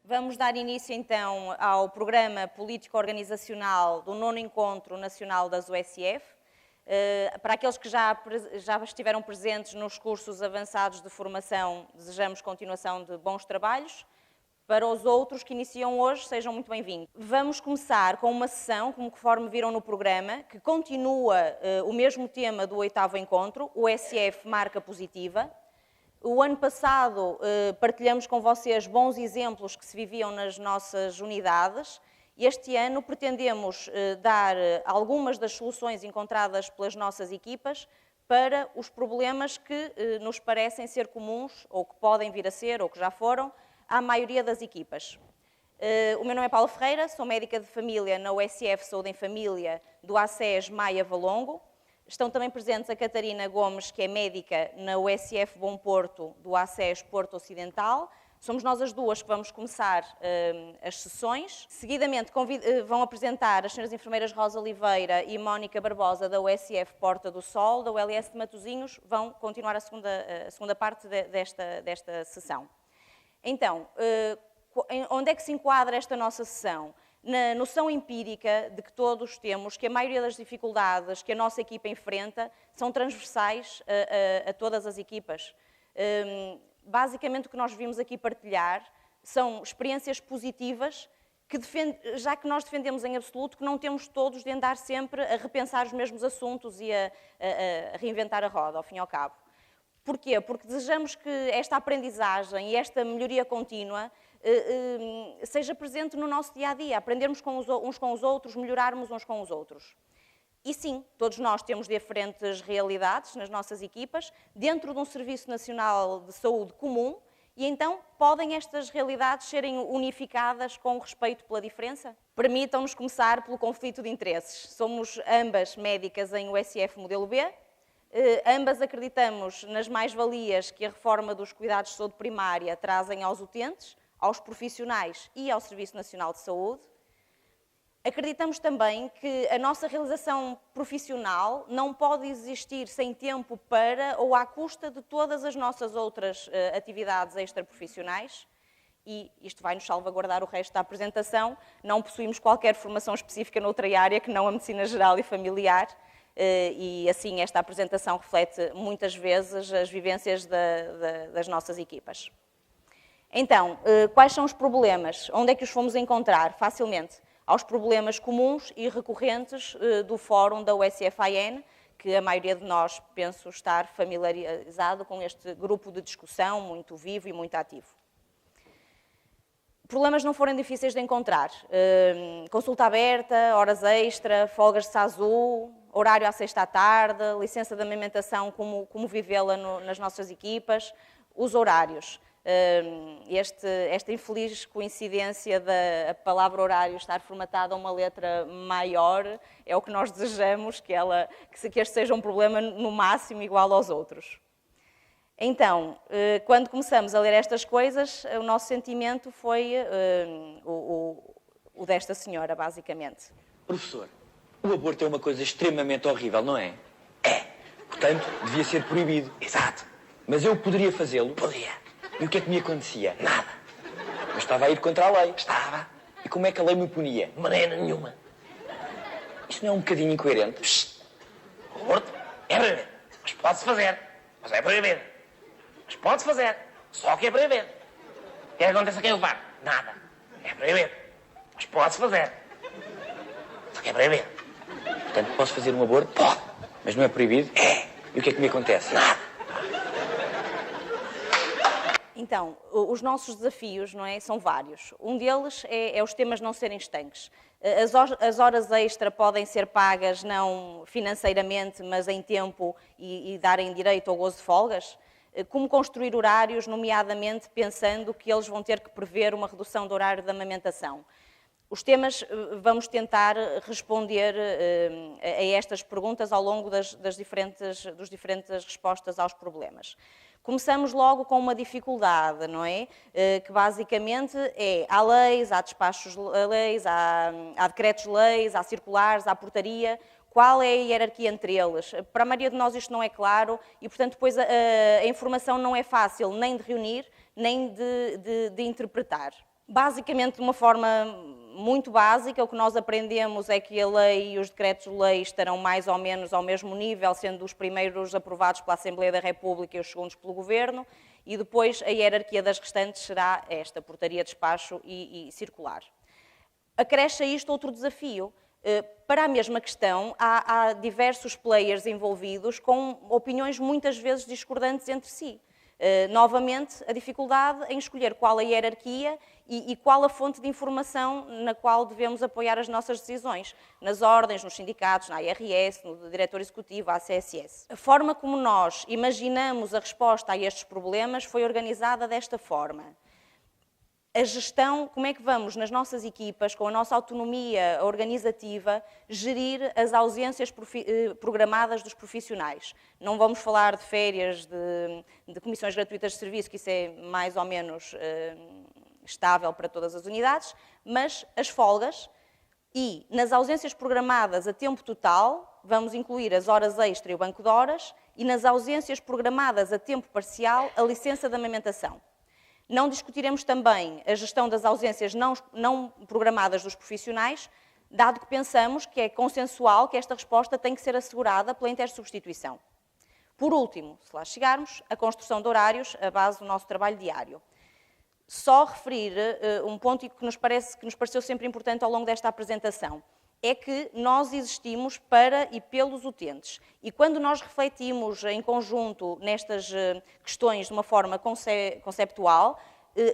Vamos dar início então ao programa político-organizacional do 9º Encontro Nacional das USF. Para aqueles que já estiveram presentes nos cursos avançados de formação, desejamos continuação de bons trabalhos. Para os outros que iniciam hoje, sejam muito bem-vindos. Vamos começar com uma sessão, conforme viram no programa, que continua o mesmo tema do 8º Encontro, o USF Marca Positiva. O ano passado partilhamos com vocês bons exemplos que se viviam nas nossas unidades. Este ano pretendemos dar algumas das soluções encontradas pelas nossas equipas para os problemas que nos parecem ser comuns, ou que podem vir a ser, ou que já foram, à maioria das equipas. O meu nome é Paula Ferreira, sou médica de família na USF Saúde em Família do ACES Maia Valongo. Estão também presentes a Catarina Gomes, que é médica na USF Bom Porto, do ACES Porto Ocidental. Somos nós as duas que vamos começar as sessões. Seguidamente vão apresentar as senhoras enfermeiras Rosa Oliveira e Mónica Barbosa, da USF Porta do Sol, da ULS de Matosinhos, vão continuar a segunda parte desta sessão. Então, onde é que se enquadra esta nossa sessão? Na noção empírica de que todos temos que a maioria das dificuldades que a nossa equipa enfrenta são transversais a todas as equipas. Basicamente o que nós vimos aqui partilhar são experiências positivas, já que nós defendemos em absoluto que não temos todos de andar sempre a repensar os mesmos assuntos e a reinventar a roda, ao fim e ao cabo. Porquê? Porque desejamos que esta aprendizagem e esta melhoria contínua seja presente no nosso dia-a-dia, aprendermos uns com os outros, melhorarmos uns com os outros. E sim, todos nós temos diferentes realidades nas nossas equipas, dentro de um Serviço Nacional de Saúde comum, e então podem estas realidades serem unificadas com respeito pela diferença? Permitam-nos começar pelo conflito de interesses. Somos ambas médicas em USF Modelo B, ambas acreditamos nas mais-valias que a reforma dos cuidados de saúde primária trazem aos utentes, aos profissionais e ao Serviço Nacional de Saúde. Acreditamos também que a nossa realização profissional não pode existir sem tempo para ou à custa de todas as nossas outras atividades extraprofissionais, e isto vai nos salvaguardar o resto da apresentação. Não possuímos qualquer formação específica noutra área que não a medicina geral e familiar, e assim esta apresentação reflete muitas vezes as vivências das nossas equipas. Então, quais são os problemas? Onde é que os fomos encontrar? Facilmente aos problemas comuns e recorrentes do fórum da USFIN, que a maioria de nós, penso, estar familiarizado com este grupo de discussão muito vivo e muito ativo. Problemas não foram difíceis de encontrar. Consulta aberta, horas extra, folgas de SASU, horário à sexta à tarde, licença de amamentação, como vivê-la nas nossas equipas, os horários. Esta infeliz coincidência da palavra horário estar formatada a uma letra maior é o que nós desejamos, que este seja um problema no máximo igual aos outros. Então, quando começamos a ler estas coisas, o nosso sentimento foi o desta senhora, basicamente. Professor, o aborto é uma coisa extremamente horrível, não é? É. Portanto, devia ser proibido. Exato. Mas eu poderia fazê-lo? Podia. E o que é que me acontecia? Nada. Eu estava a ir contra a lei. Estava. E como é que a lei me punia? De maneira nenhuma. Isto não é um bocadinho incoerente? Psst. O aborto é proibido. Mas pode-se fazer. Mas é proibido. Mas pode-se fazer. Só que é proibido. O que é que acontece a quem o faz? Nada. É proibido. Mas pode-se fazer. Só que é proibido. Portanto, posso fazer um aborto? Pode. Mas não é proibido? É. E o que é que me acontece? Nada. Então, os nossos desafios, não é, são vários. Um deles é os temas não serem estanques. As horas extra podem ser pagas não financeiramente, mas em tempo e darem direito ao gozo de folgas. Como construir horários, nomeadamente pensando que eles vão ter que prever uma redução do horário de amamentação. Os temas, vamos tentar responder a estas perguntas ao longo das diferentes respostas aos problemas. Começamos logo com uma dificuldade, não é? Que basicamente há leis, há despachos-leis, há decretos-leis, há circulares, há portaria. Qual é a hierarquia entre eles? Para a maioria de nós isto não é claro e, portanto, depois a informação não é fácil nem de reunir, nem de interpretar. Basicamente, de uma forma muito básica, o que nós aprendemos é que a lei e os decretos-lei estarão mais ou menos ao mesmo nível, sendo os primeiros aprovados pela Assembleia da República e os segundos pelo Governo, e depois a hierarquia das restantes será esta, portaria, despacho e circular. Acresce a isto outro desafio. Para a mesma questão, há diversos players envolvidos com opiniões muitas vezes discordantes entre si. Novamente, a dificuldade em escolher qual a hierarquia e qual a fonte de informação na qual devemos apoiar as nossas decisões, nas ordens, nos sindicatos, na ARS, no diretor executivo, à CSS. A forma como nós imaginamos a resposta a estes problemas foi organizada desta forma. A gestão, como é que vamos, nas nossas equipas, com a nossa autonomia organizativa, gerir as ausências programadas dos profissionais. Não vamos falar de férias, de comissões gratuitas de serviço, que isso é mais ou menos estável para todas as unidades, mas as folgas e, nas ausências programadas a tempo total, vamos incluir as horas extra e o banco de horas, e nas ausências programadas a tempo parcial, a licença de amamentação. Não discutiremos também a gestão das ausências não programadas dos profissionais, dado que pensamos que é consensual que esta resposta tem que ser assegurada pela intersubstituição. Por último, se lá chegarmos, a construção de horários, a base do nosso trabalho diário. Só referir um ponto que nos pareceu sempre importante ao longo desta apresentação. É que nós existimos para e pelos utentes. E quando nós refletimos em conjunto nestas questões de uma forma conceptual,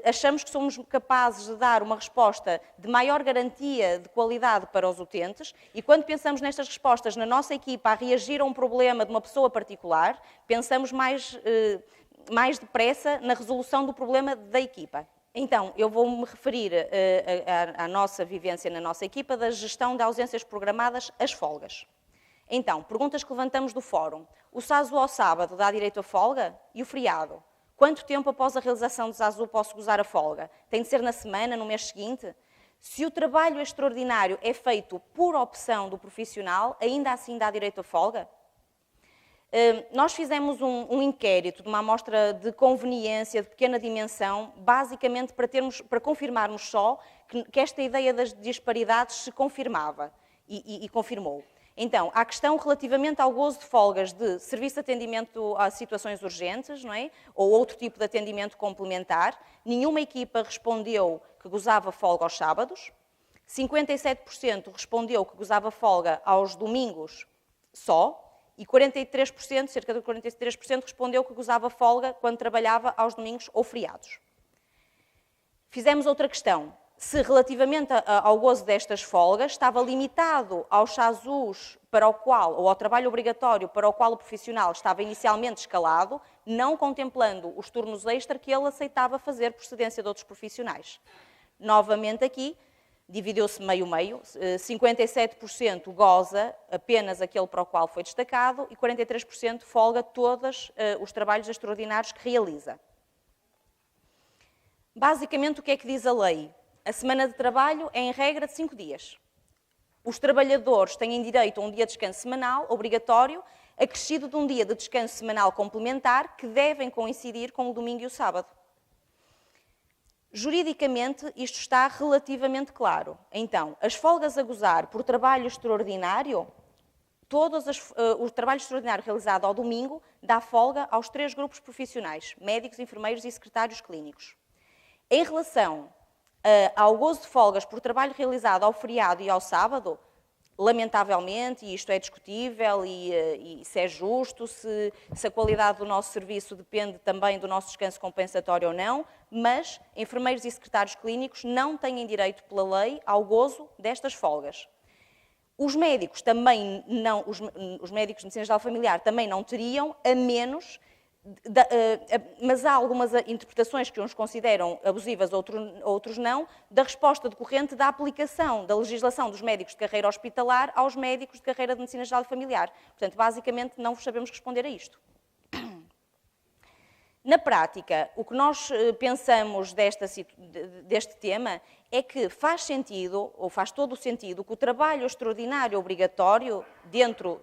achamos que somos capazes de dar uma resposta de maior garantia de qualidade para os utentes, e quando pensamos nestas respostas na nossa equipa a reagir a um problema de uma pessoa particular, pensamos mais depressa na resolução do problema da equipa. Então, eu vou-me referir à nossa vivência na nossa equipa da gestão de ausências programadas, as folgas. Então, perguntas que levantamos do fórum. O SASU ao sábado dá direito a folga? E o feriado? Quanto tempo após a realização do SASU posso gozar a folga? Tem de ser na semana, no mês seguinte? Se o trabalho extraordinário é feito por opção do profissional, ainda assim dá direito a folga? Nós fizemos um inquérito de uma amostra de conveniência de pequena dimensão, basicamente para confirmarmos só que esta ideia das disparidades se confirmava e confirmou. Então, à questão relativamente ao gozo de folgas de serviço de atendimento a situações urgentes, não é? Ou outro tipo de atendimento complementar, nenhuma equipa respondeu que gozava folga aos sábados, 57% respondeu que gozava folga aos domingos só, e 43%, cerca de 43%, respondeu que gozava folga quando trabalhava aos domingos ou feriados. Fizemos outra questão. Se relativamente ao gozo destas folgas estava limitado aos SASUs ou ao trabalho obrigatório para o qual o profissional estava inicialmente escalado, não contemplando os turnos extra que ele aceitava fazer por cedência de outros profissionais. Novamente aqui, dividiu-se meio-meio, 57% goza apenas aquele para o qual foi destacado e 43% folga todos os trabalhos extraordinários que realiza. Basicamente, o que é que diz a lei? A semana de trabalho é, em regra, de 5 dias. Os trabalhadores têm direito a um dia de descanso semanal, obrigatório, acrescido de um dia de descanso semanal complementar, que devem coincidir com o domingo e o sábado. Juridicamente, isto está relativamente claro. Então, as folgas a gozar por trabalho extraordinário, o trabalho extraordinário realizado ao domingo dá folga aos 3 grupos profissionais, médicos, enfermeiros e secretários clínicos. Em relação ao gozo de folgas por trabalho realizado ao feriado e ao sábado, lamentavelmente, e isto é discutível e se é justo, se a qualidade do nosso serviço depende também do nosso descanso compensatório ou não, mas enfermeiros e secretários clínicos não têm direito pela lei ao gozo destas folgas. Os médicos também não, os médicos de medicina geral familiar também não teriam, a menos, mas há algumas interpretações que uns consideram abusivas, outros não, da resposta decorrente da aplicação da legislação dos médicos de carreira hospitalar aos médicos de carreira de medicina geral familiar. Portanto, basicamente, não vos sabemos responder a isto. Na prática, o que nós pensamos deste tema é que faz sentido, ou faz todo o sentido, que o trabalho extraordinário obrigatório dentro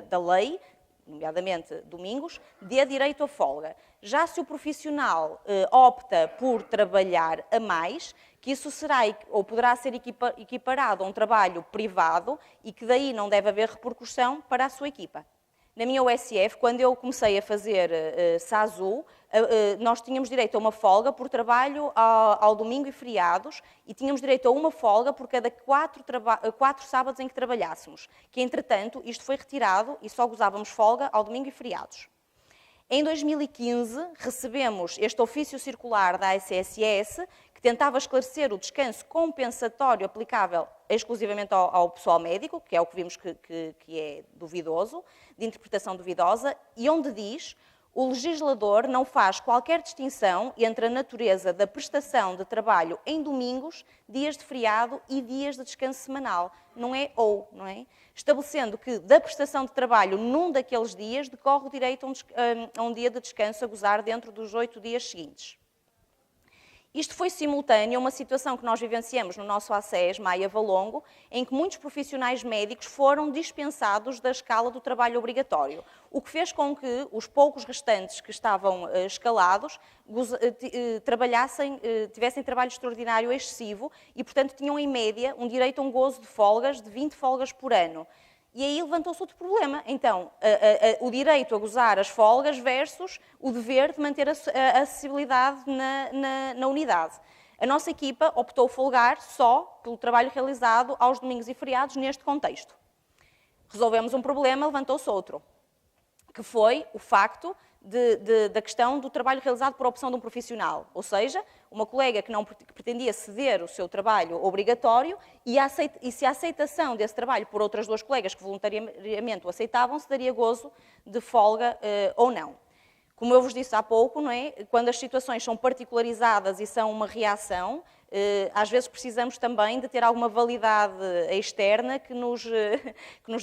da lei nomeadamente domingos, dê direito a folga. Já se o profissional opta por trabalhar a mais, que isso será ou poderá ser equiparado a um trabalho privado e que daí não deve haver repercussão para a sua equipa. Na minha USF, quando eu comecei a fazer SASU, nós tínhamos direito a uma folga por trabalho ao domingo e feriados e tínhamos direito a uma folga por cada 4 sábados em que trabalhássemos, que entretanto isto foi retirado e só gozávamos folga ao domingo e feriados. Em 2015, recebemos este ofício circular da ACSS, que tentava esclarecer o descanso compensatório aplicável exclusivamente ao pessoal médico, que é o que vimos que é duvidoso, de interpretação duvidosa, e onde diz: o legislador não faz qualquer distinção entre a natureza da prestação de trabalho em domingos, dias de feriado e dias de descanso semanal. Não é ou, não é? Estabelecendo que da prestação de trabalho num daqueles dias decorre o direito a um dia de descanso a gozar dentro dos 8 dias seguintes. Isto foi simultâneo a uma situação que nós vivenciamos no nosso ACES, Maia Valongo, em que muitos profissionais médicos foram dispensados da escala do trabalho obrigatório, o que fez com que os poucos restantes que estavam escalados tivessem trabalho extraordinário excessivo e, portanto, tinham em média um direito a um gozo de folgas de 20 folgas por ano. E aí levantou-se outro problema. Então, o direito a gozar as folgas versus o dever de manter a acessibilidade na unidade. A nossa equipa optou folgar só pelo trabalho realizado aos domingos e feriados neste contexto. Resolvemos um problema, levantou-se outro, que foi o facto da questão do trabalho realizado por opção de um profissional. Ou seja, uma colega que pretendia ceder o seu trabalho obrigatório e se a aceitação desse trabalho por outras 2 colegas que voluntariamente o aceitavam, se daria gozo de folga ou não. Como eu vos disse há pouco, não é? Quando as situações são particularizadas e são uma reação, às vezes precisamos também de ter alguma validade externa que nos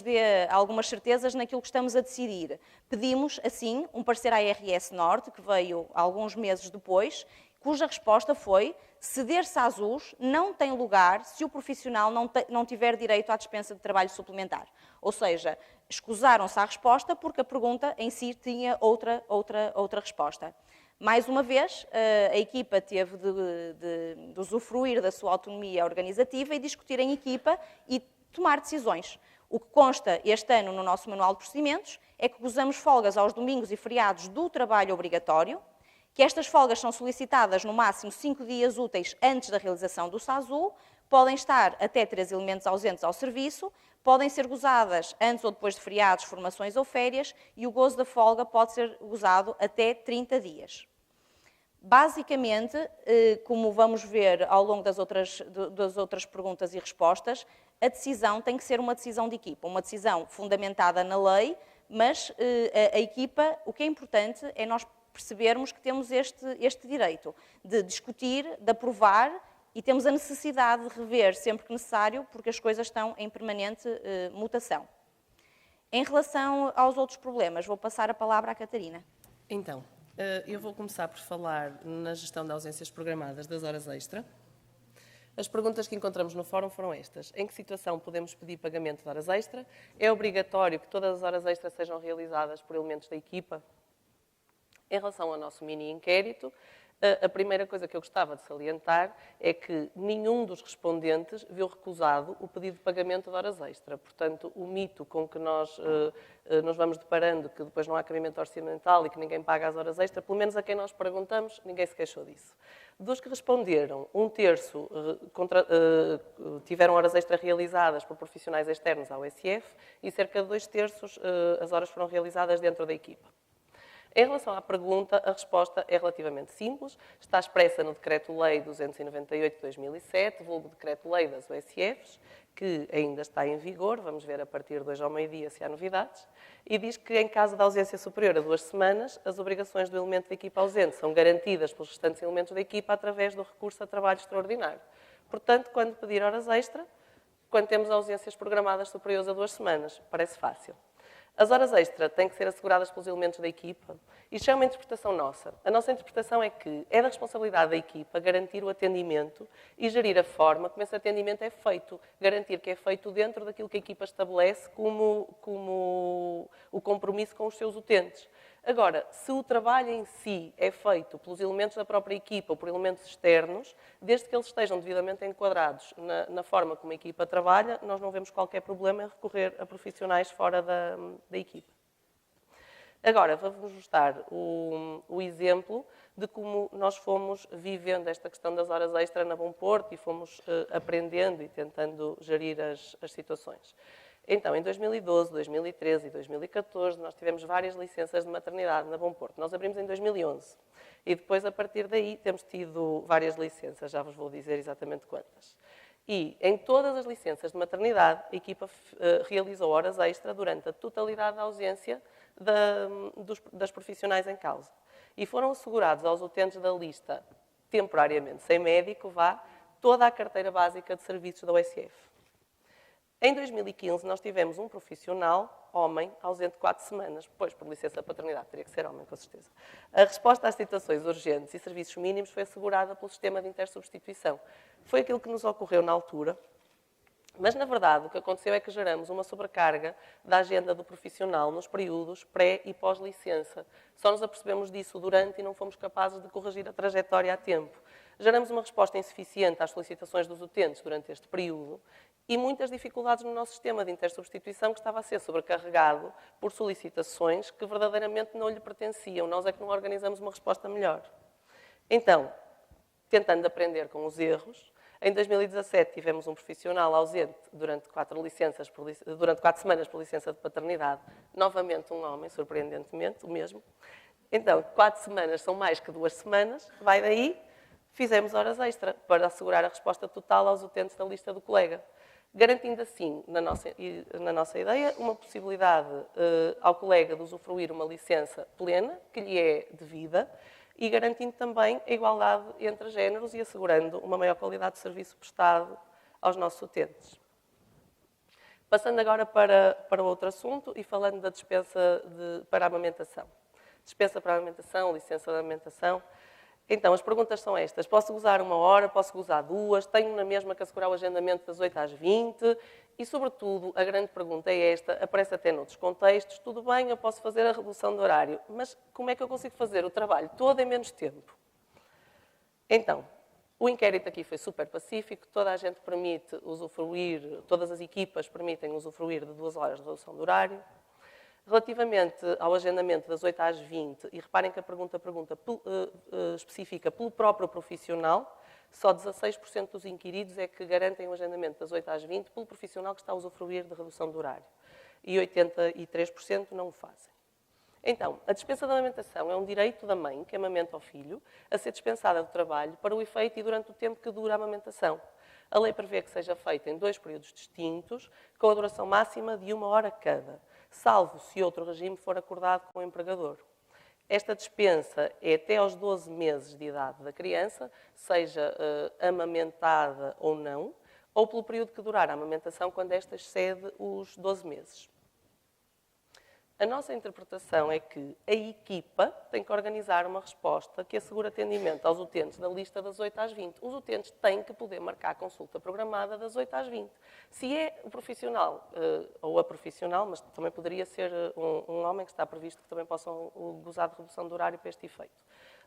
dê algumas certezas naquilo que estamos a decidir. Pedimos, assim, um parecer à ARS Norte, que veio alguns meses depois, cuja resposta foi: ceder SASUs não tem lugar se o profissional não tiver direito à dispensa de trabalho suplementar. Ou seja, escusaram-se à resposta porque a pergunta em si tinha outra resposta. Mais uma vez, a equipa teve de usufruir da sua autonomia organizativa e discutir em equipa e tomar decisões. O que consta este ano no nosso manual de procedimentos é que gozamos folgas aos domingos e feriados do trabalho obrigatório, que estas folgas são solicitadas no máximo 5 dias úteis antes da realização do SASU, podem estar até 3 elementos ausentes ao serviço, podem ser gozadas antes ou depois de feriados, formações ou férias e o gozo da folga pode ser gozado até 30 dias. Basicamente, como vamos ver ao longo das outras perguntas e respostas, a decisão tem que ser uma decisão de equipa, uma decisão fundamentada na lei, mas a equipa, o que é importante é nós percebermos que temos este direito de discutir, de aprovar e temos a necessidade de rever sempre que necessário, porque as coisas estão em permanente mutação. Em relação aos outros problemas, vou passar a palavra à Catarina. Então, eu vou começar por falar na gestão de ausências programadas das horas extra. As perguntas que encontramos no fórum foram estas: em que situação podemos pedir pagamento de horas extra? É obrigatório que todas as horas extras sejam realizadas por elementos da equipa? Em relação ao nosso mini-inquérito, a primeira coisa que eu gostava de salientar é que nenhum dos respondentes viu recusado o pedido de pagamento de horas extra. Portanto, o mito com que nós nos vamos deparando, que depois não há cabimento orçamental e que ninguém paga as horas extra, pelo menos a quem nós perguntamos, ninguém se queixou disso. Dos que responderam, 1/3 tiveram horas extra realizadas por profissionais externos ao USF e cerca de 2/3 as horas foram realizadas dentro da equipa. Em relação à pergunta, a resposta é relativamente simples. Está expressa no Decreto-Lei 298 de 2007, vulgo Decreto-Lei das USFs, que ainda está em vigor, vamos ver a partir de hoje ao meio-dia se há novidades, e diz que em caso de ausência superior a 2 semanas, as obrigações do elemento da equipa ausente são garantidas pelos restantes elementos da equipa através do recurso a trabalho extraordinário. Portanto, quando pedir horas extra, quando temos ausências programadas superiores a 2 semanas, parece fácil. As horas extra têm que ser asseguradas pelos elementos da equipa. Isto é uma interpretação nossa. A nossa interpretação é que é da responsabilidade da equipa garantir o atendimento e gerir a forma como esse atendimento é feito. Garantir que é feito dentro daquilo que a equipa estabelece como o compromisso com os seus utentes. Agora, se o trabalho em si é feito pelos elementos da própria equipa ou por elementos externos, desde que eles estejam devidamente enquadrados na forma como a equipa trabalha, nós não vemos qualquer problema em recorrer a profissionais fora da equipa. Agora, vamos mostrar o exemplo de como nós fomos vivendo esta questão das horas extra na Bom Porto e fomos aprendendo e tentando gerir as situações. Então, em 2012, 2013 e 2014, nós tivemos várias licenças de maternidade na Bom Porto. Nós abrimos em 2011 e depois, a partir daí, temos tido várias licenças, já vos vou dizer exatamente quantas. E, em todas as licenças de maternidade, a equipa realizou horas extra durante a totalidade da ausência das profissionais em causa. E foram assegurados aos utentes da lista, temporariamente, sem médico, toda a carteira básica de serviços da USF. Em 2015, nós tivemos um profissional, homem, ausente 4 semanas, pois, por licença de paternidade, teria que ser homem, com certeza. A resposta às situações urgentes e serviços mínimos foi assegurada pelo sistema de intersubstituição. Foi aquilo que nos ocorreu na altura, mas, na verdade, o que aconteceu é que geramos uma sobrecarga da agenda do profissional nos períodos pré- e pós-licença. Só nos apercebemos disso durante e não fomos capazes de corrigir a trajetória a tempo. Geramos uma resposta insuficiente às solicitações dos utentes durante este período e muitas dificuldades no nosso sistema de intersubstituição, que estava a ser sobrecarregado por solicitações que verdadeiramente não lhe pertenciam. Nós é que não organizamos uma resposta melhor. Então, tentando aprender com os erros, em 2017 tivemos um profissional ausente durante 4 semanas por licença de paternidade, novamente um homem, surpreendentemente, o mesmo. Então, 4 semanas são mais que 2 semanas, vai daí, fizemos horas extra para assegurar a resposta total aos utentes da lista do colega, garantindo assim, na nossa ideia, uma possibilidade ao colega de usufruir uma licença plena, que lhe é devida, e garantindo também a igualdade entre géneros e assegurando uma maior qualidade de serviço prestado aos nossos utentes. Passando agora para outro assunto e falando da dispensa para a amamentação. Dispensa para a amamentação, licença de amamentação. Então, as perguntas são estas. Posso gozar 1 hora, posso gozar 2, tenho na mesma que assegurar o agendamento das 8 às 20 e, sobretudo, a grande pergunta é esta, aparece até noutros contextos, tudo bem, eu posso fazer a redução de horário, mas como é que eu consigo fazer o trabalho todo em menos tempo? Então, o inquérito aqui foi super pacífico, toda a gente permite usufruir, todas as equipas permitem usufruir de 2 horas de redução de horário. Relativamente ao agendamento das 8 às 20, e reparem que a pergunta especifica pelo próprio profissional, só 16% dos inquiridos é que garantem o agendamento das 8 às 20 pelo profissional que está a usufruir de redução de horário. E 83% não o fazem. Então, a dispensa da amamentação é um direito da mãe que amamenta o filho a ser dispensada do trabalho para o efeito e durante o tempo que dura a amamentação. A lei prevê que seja feita em 2 períodos distintos, com a duração máxima de 1 hora cada, salvo se outro regime for acordado com o empregador. Esta dispensa é até aos 12 meses de idade da criança, seja amamentada ou não, ou pelo período que durar a amamentação, quando esta excede os 12 meses. A nossa interpretação é que a equipa tem que organizar uma resposta que assegure atendimento aos utentes da lista das 8 às 20. Os utentes têm que poder marcar a consulta programada das 8 às 20. Se é o profissional, ou a profissional, mas também poderia ser um homem que está previsto que também possam gozar de redução de horário para este efeito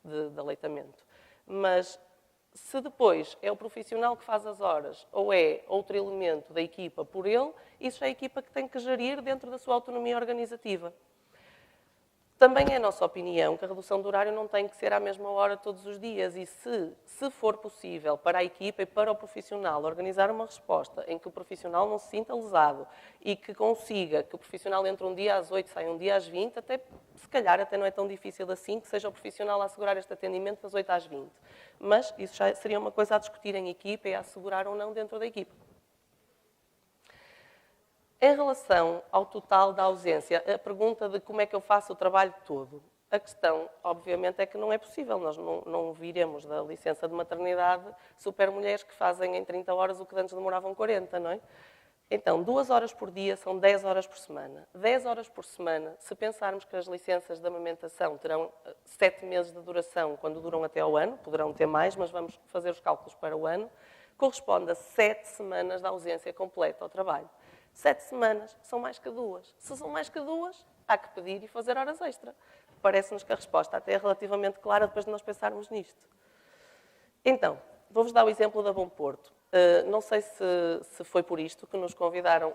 de aleitamento. Mas se depois é o profissional que faz as horas ou é outro elemento da equipa por ele, isso é a equipa que tem que gerir dentro da sua autonomia organizativa. Também é a nossa opinião que a redução do horário não tem que ser à mesma hora todos os dias e se for possível para a equipa e para o profissional organizar uma resposta em que o profissional não se sinta lesado e que consiga que o profissional entre um dia às 8 e saia um dia às 20, se calhar até não é tão difícil assim que seja o profissional a assegurar este atendimento das 8 às 20. Mas isso já seria uma coisa a discutir em equipa e a assegurar ou não dentro da equipa. Em relação ao total da ausência, a pergunta de como é que eu faço o trabalho todo, a questão, obviamente, é que não é possível. Nós não viremos da licença de maternidade super mulheres que fazem em 30 horas o que antes demoravam 40, não é? Então, 2 horas por dia são 10 horas por semana. 10 horas por semana, se pensarmos que as licenças de amamentação terão 7 meses de duração, quando duram até ao ano, poderão ter mais, mas vamos fazer os cálculos para o ano, corresponde a 7 semanas de ausência completa ao trabalho. 7 semanas são mais que 2. Se são mais que 2, há que pedir e fazer horas extra. Parece-nos que a resposta até é relativamente clara depois de nós pensarmos nisto. Então, vou-vos dar o exemplo da Bom Porto. Não sei se foi por isto que me convidaram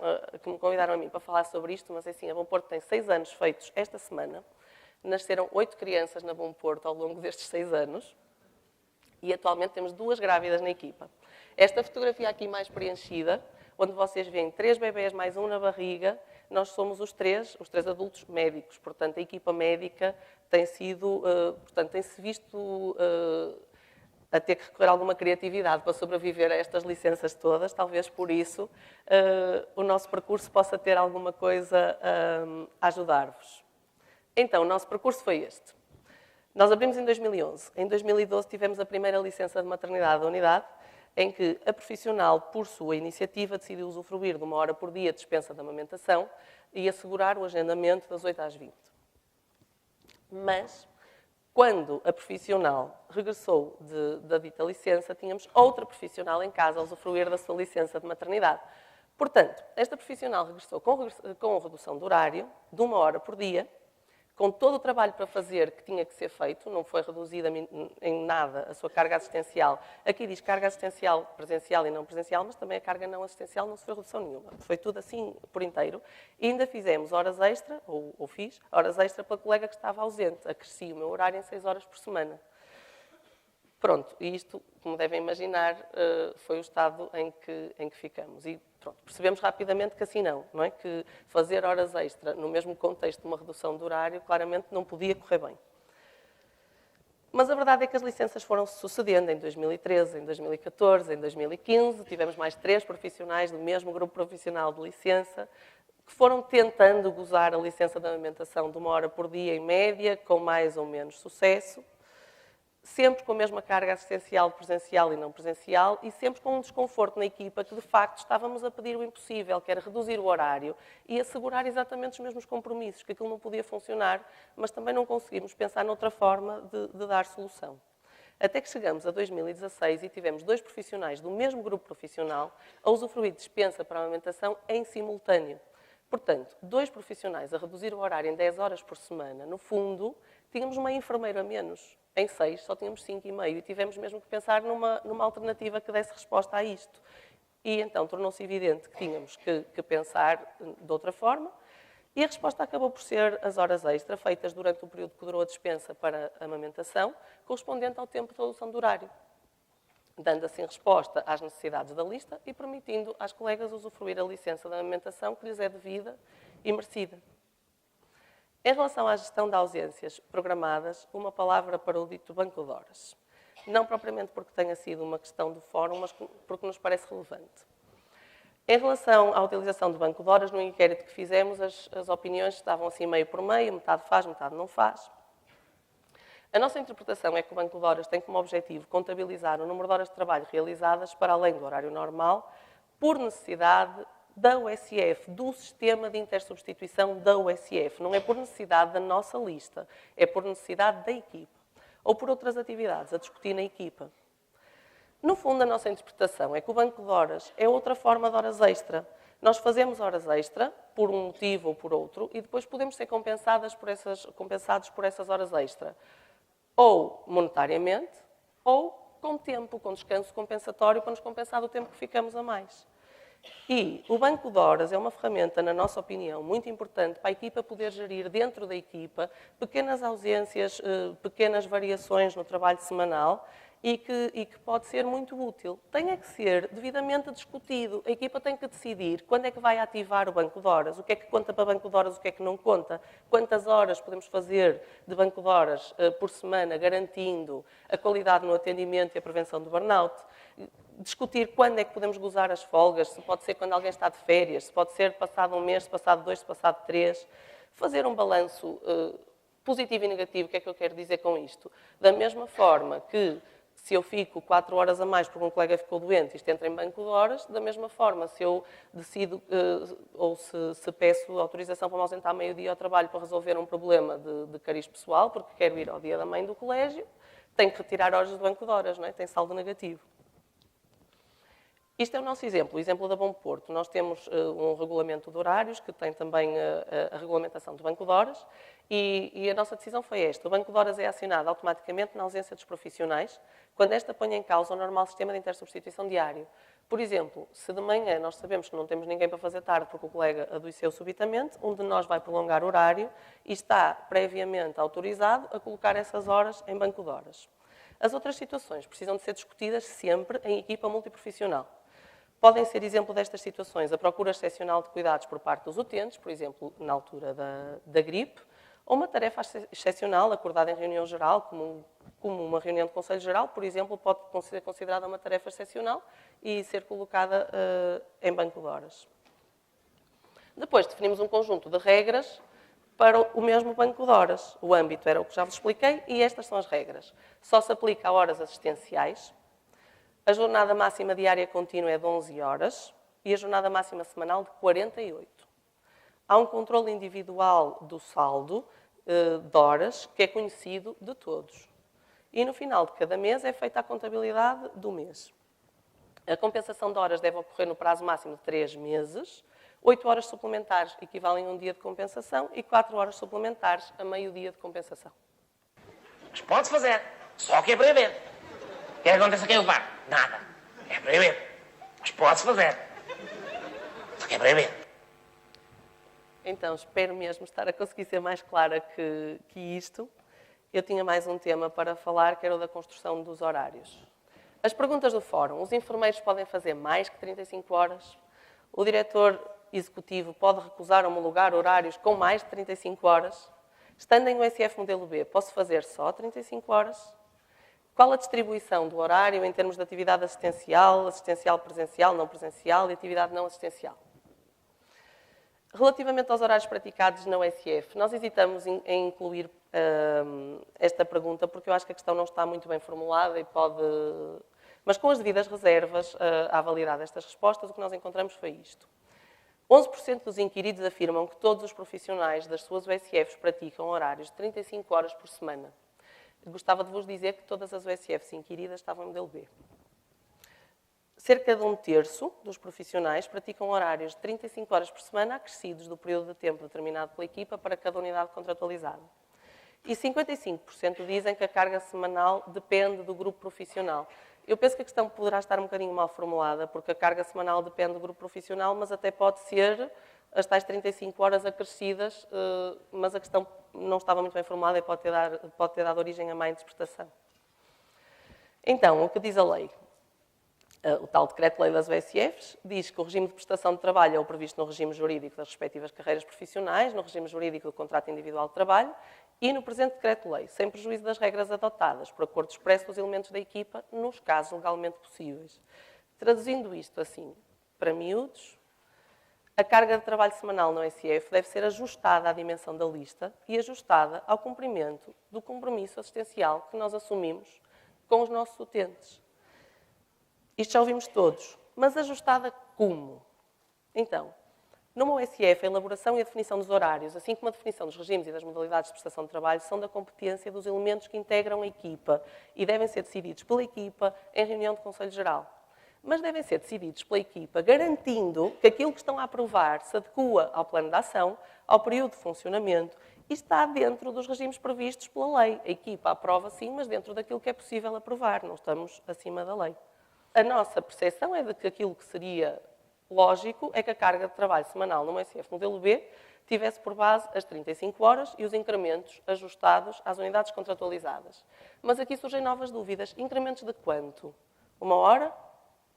a mim para falar sobre isto, mas é assim, a Bom Porto tem 6 anos feitos esta semana. Nasceram 8 crianças na Bom Porto ao longo destes 6 anos e atualmente temos 2 grávidas na equipa. Esta fotografia aqui mais preenchida, onde vocês veem 3 bebés mais 1 na barriga, nós somos os três adultos médicos. Portanto, a equipa médica tem-se visto a ter que recorrer a alguma criatividade para sobreviver a estas licenças todas. Talvez por isso o nosso percurso possa ter alguma coisa a ajudar-vos. Então, o nosso percurso foi este. Nós abrimos em 2011. Em 2012 tivemos a primeira licença de maternidade da unidade, em que a profissional, por sua iniciativa, decidiu usufruir de 1 hora por dia de dispensa de amamentação e assegurar o agendamento das 8 às 20. Mas, quando a profissional regressou da dita licença, tínhamos outra profissional em casa a usufruir da sua licença de maternidade. Portanto, esta profissional regressou com redução de horário, de 1 hora por dia, com todo o trabalho para fazer que tinha que ser feito, não foi reduzida em nada a sua carga assistencial. Aqui diz carga assistencial presencial e não presencial, mas também a carga não assistencial não sofreu redução nenhuma. Foi tudo assim por inteiro. E ainda fizemos horas extra, ou fiz, horas extra para a colega que estava ausente. Acresci o meu horário em 6 horas por semana. Pronto, e isto, como devem imaginar, foi o estado em que ficamos. E pronto, percebemos rapidamente que assim não é? Que fazer horas extra no mesmo contexto de uma redução de horário, claramente não podia correr bem. Mas a verdade é que as licenças foram-se sucedendo em 2013, em 2014, em 2015. Tivemos mais 3 profissionais do mesmo grupo profissional de licença que foram tentando gozar a licença de amamentação de 1 hora por dia em média, com mais ou menos sucesso. Sempre com a mesma carga assistencial presencial e não presencial e sempre com um desconforto na equipa que, de facto, estávamos a pedir o impossível, que era reduzir o horário e assegurar exatamente os mesmos compromissos, que aquilo não podia funcionar, mas também não conseguimos pensar noutra forma de dar solução. Até que chegamos a 2016 e tivemos 2 profissionais do mesmo grupo profissional a usufruir de dispensa para a amamentação em simultâneo. Portanto, 2 profissionais a reduzir o horário em 10 horas por semana, no fundo, tínhamos uma enfermeira a menos. Em 6, só tínhamos 5,5 e tivemos mesmo que pensar numa alternativa que desse resposta a isto. E então tornou-se evidente que tínhamos que pensar de outra forma e a resposta acabou por ser as horas extra, feitas durante o período que durou a dispensa para a amamentação, correspondente ao tempo de redução do horário, dando assim resposta às necessidades da lista e permitindo às colegas usufruir a licença de amamentação que lhes é devida e merecida. Em relação à gestão de ausências programadas, uma palavra para o dito banco de horas. Não propriamente porque tenha sido uma questão do fórum, mas porque nos parece relevante. Em relação à utilização do banco de horas, no inquérito que fizemos, as opiniões estavam assim meio por meio, metade faz, metade não faz. A nossa interpretação é que o banco de horas tem como objetivo contabilizar o número de horas de trabalho realizadas para além do horário normal, por necessidade da USF, do sistema de intersubstituição da USF. Não é por necessidade da nossa lista, é por necessidade da equipa. Ou por outras atividades a discutir na equipa. No fundo, a nossa interpretação é que o banco de horas é outra forma de horas extra. Nós fazemos horas extra, por um motivo ou por outro, e depois podemos ser compensados por essas horas extra. Ou monetariamente, ou com tempo, com descanso compensatório para nos compensar do tempo que ficamos a mais. E o banco de horas é uma ferramenta, na nossa opinião, muito importante para a equipa poder gerir dentro da equipa pequenas ausências, pequenas variações no trabalho semanal e que pode ser muito útil. Tem é que ser devidamente discutido. A equipa tem que decidir quando é que vai ativar o banco de horas, o que é que conta para banco de horas, o que é que não conta, quantas horas podemos fazer de banco de horas por semana, garantindo a qualidade no atendimento e a prevenção do burnout. Discutir quando é que podemos gozar as folgas, se pode ser quando alguém está de férias, se pode ser passado 1 mês, se passado 2, se passado 3. Fazer um balanço positivo e negativo, o que é que eu quero dizer com isto? Da mesma forma que Se eu fico 4 horas a mais porque um colega ficou doente, isto entra em banco de horas. Da mesma forma, se eu decido ou se peço autorização para me ausentar meio-dia ao trabalho para resolver um problema de cariz pessoal, porque quero ir ao dia da mãe do colégio, tenho que retirar horas do banco de horas, não é? Tem saldo negativo. Isto é o nosso exemplo, o exemplo da Bom Porto. Nós temos um regulamento de horários, que tem também a regulamentação do banco de horas, e a nossa decisão foi esta. O banco de horas é acionado automaticamente na ausência dos profissionais, quando esta põe em causa o normal sistema de intersubstituição diário. Por exemplo, se de manhã nós sabemos que não temos ninguém para fazer tarde porque o colega adoeceu subitamente, um de nós vai prolongar o horário e está previamente autorizado a colocar essas horas em banco de horas. As outras situações precisam de ser discutidas sempre em equipa multiprofissional. Podem ser exemplo destas situações a procura excepcional de cuidados por parte dos utentes, por exemplo, na altura da gripe, ou uma tarefa excepcional acordada em reunião geral, como uma reunião de Conselho Geral, por exemplo, pode ser considerada uma tarefa excepcional e ser colocada em banco de horas. Depois definimos um conjunto de regras para o mesmo banco de horas. O âmbito era o que já vos expliquei e estas são as regras. Só se aplica a horas assistenciais. A jornada máxima diária contínua é de 11 horas e a jornada máxima semanal de 48. Há um controle individual do saldo de horas que é conhecido de todos. E no final de cada mês é feita a contabilidade do mês. A compensação de horas deve ocorrer no prazo máximo de 3 meses. 8 horas suplementares equivalem a um dia de compensação e 4 horas suplementares a meio dia de compensação. Mas pode fazer, só que é proibido. O que acontece aqui, levar? Nada. É proibido. Mas pode-se fazer. Só que é proibido. Então, espero mesmo estar a conseguir ser mais clara que isto. Eu tinha mais um tema para falar, que era o da construção dos horários. As perguntas do fórum. Os enfermeiros podem fazer mais que 35 horas? O diretor executivo pode recusar homologar horários com mais de 35 horas? Estando em USF modelo B, posso fazer só 35 horas? Qual a distribuição do horário em termos de atividade assistencial presencial, não presencial e atividade não assistencial? Relativamente aos horários praticados na USF, nós hesitamos em incluir esta pergunta porque eu acho que a questão não está muito bem formulada e pode... Mas com as devidas reservas à validade destas respostas, o que nós encontramos foi isto. 11% dos inquiridos afirmam que todos os profissionais das suas USFs praticam horários de 35 horas por semana. Gostava de vos dizer que todas as USFs inquiridas estavam em modelo B. Cerca de 1/3 dos profissionais praticam horários de 35 horas por semana acrescidos do período de tempo determinado pela equipa para cada unidade contratualizada. E 55% dizem que a carga semanal depende do grupo profissional. Eu penso que a questão poderá estar um bocadinho mal formulada, porque a carga semanal depende do grupo profissional, mas até pode ser as tais 35 horas acrescidas, mas a questão não estava muito bem formulada e pode ter dado origem a má interpretação. Então, o que diz a lei? O tal Decreto-Lei das USFs diz que o regime de prestação de trabalho é o previsto no regime jurídico das respectivas carreiras profissionais, no regime jurídico do contrato individual de trabalho e no presente Decreto-Lei, sem prejuízo das regras adotadas, por acordo expresso dos elementos da equipa, nos casos legalmente possíveis. Traduzindo isto assim, para miúdos, a carga de trabalho semanal na USF deve ser ajustada à dimensão da lista e ajustada ao cumprimento do compromisso assistencial que nós assumimos com os nossos utentes. Isto já ouvimos todos, mas ajustada como? Então, numa USF, a elaboração e a definição dos horários, assim como a definição dos regimes e das modalidades de prestação de trabalho, são da competência dos elementos que integram a equipa e devem ser decididos pela equipa em reunião de Conselho Geral. Mas devem ser decididos pela equipa, garantindo que aquilo que estão a aprovar se adequa ao plano de ação, ao período de funcionamento e está dentro dos regimes previstos pela lei. A equipa aprova sim, mas dentro daquilo que é possível aprovar, não estamos acima da lei. A nossa percepção é de que aquilo que seria lógico é que a carga de trabalho semanal no USF modelo B tivesse por base as 35 horas e os incrementos ajustados às unidades contratualizadas. Mas aqui surgem novas dúvidas. Incrementos de quanto? 1 hora?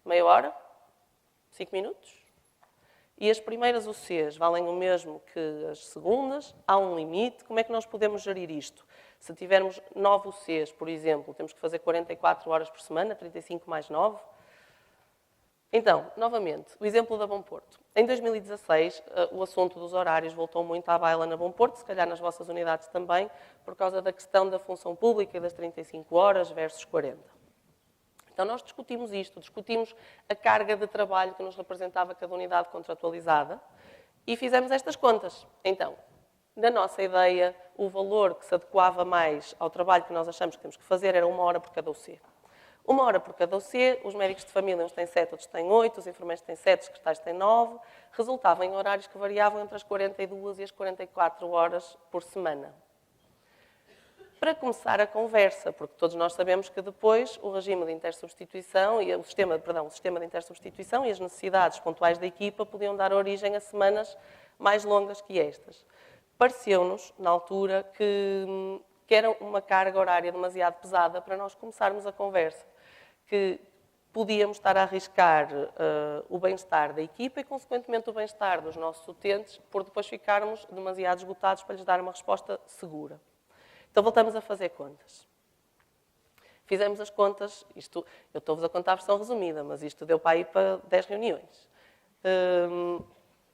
Meia hora? 5 minutos? E as primeiras UCs valem o mesmo que as segundas? Há um limite? Como é que nós podemos gerir isto? Se tivermos 9 UCs, por exemplo, temos que fazer 44 horas por semana, 35 mais 9? Então, novamente, o exemplo da Bom Porto. Em 2016, o assunto dos horários voltou muito à baila na Bom Porto, se calhar nas vossas unidades também, por causa da questão da função pública e das 35 horas versus 40. Então nós discutimos isto, discutimos a carga de trabalho que nos representava cada unidade contratualizada e fizemos estas contas. Então, na nossa ideia, o valor que se adequava mais ao trabalho que nós achamos que temos que fazer era 1 hora por cada OC. 1 hora por cada OC, os médicos de família, uns têm 7, outros têm 8, os enfermeiros têm 7, os secretários têm 9, resultava em horários que variavam entre as 42 e as 44 horas por semana. Para começar a conversa, porque todos nós sabemos que depois o regime de intersubstituição e o sistema de intersubstituição e as necessidades pontuais da equipa podiam dar origem a semanas mais longas que estas. Pareceu-nos, na altura, que era uma carga horária demasiado pesada para nós começarmos a conversa, que podíamos estar a arriscar o bem-estar da equipa e, consequentemente, o bem-estar dos nossos utentes, por depois ficarmos demasiado esgotados para lhes dar uma resposta segura. Então, voltamos a fazer contas. Fizemos as contas, eu estou-vos a contar a versão resumida, mas isto deu para ir para 10 reuniões.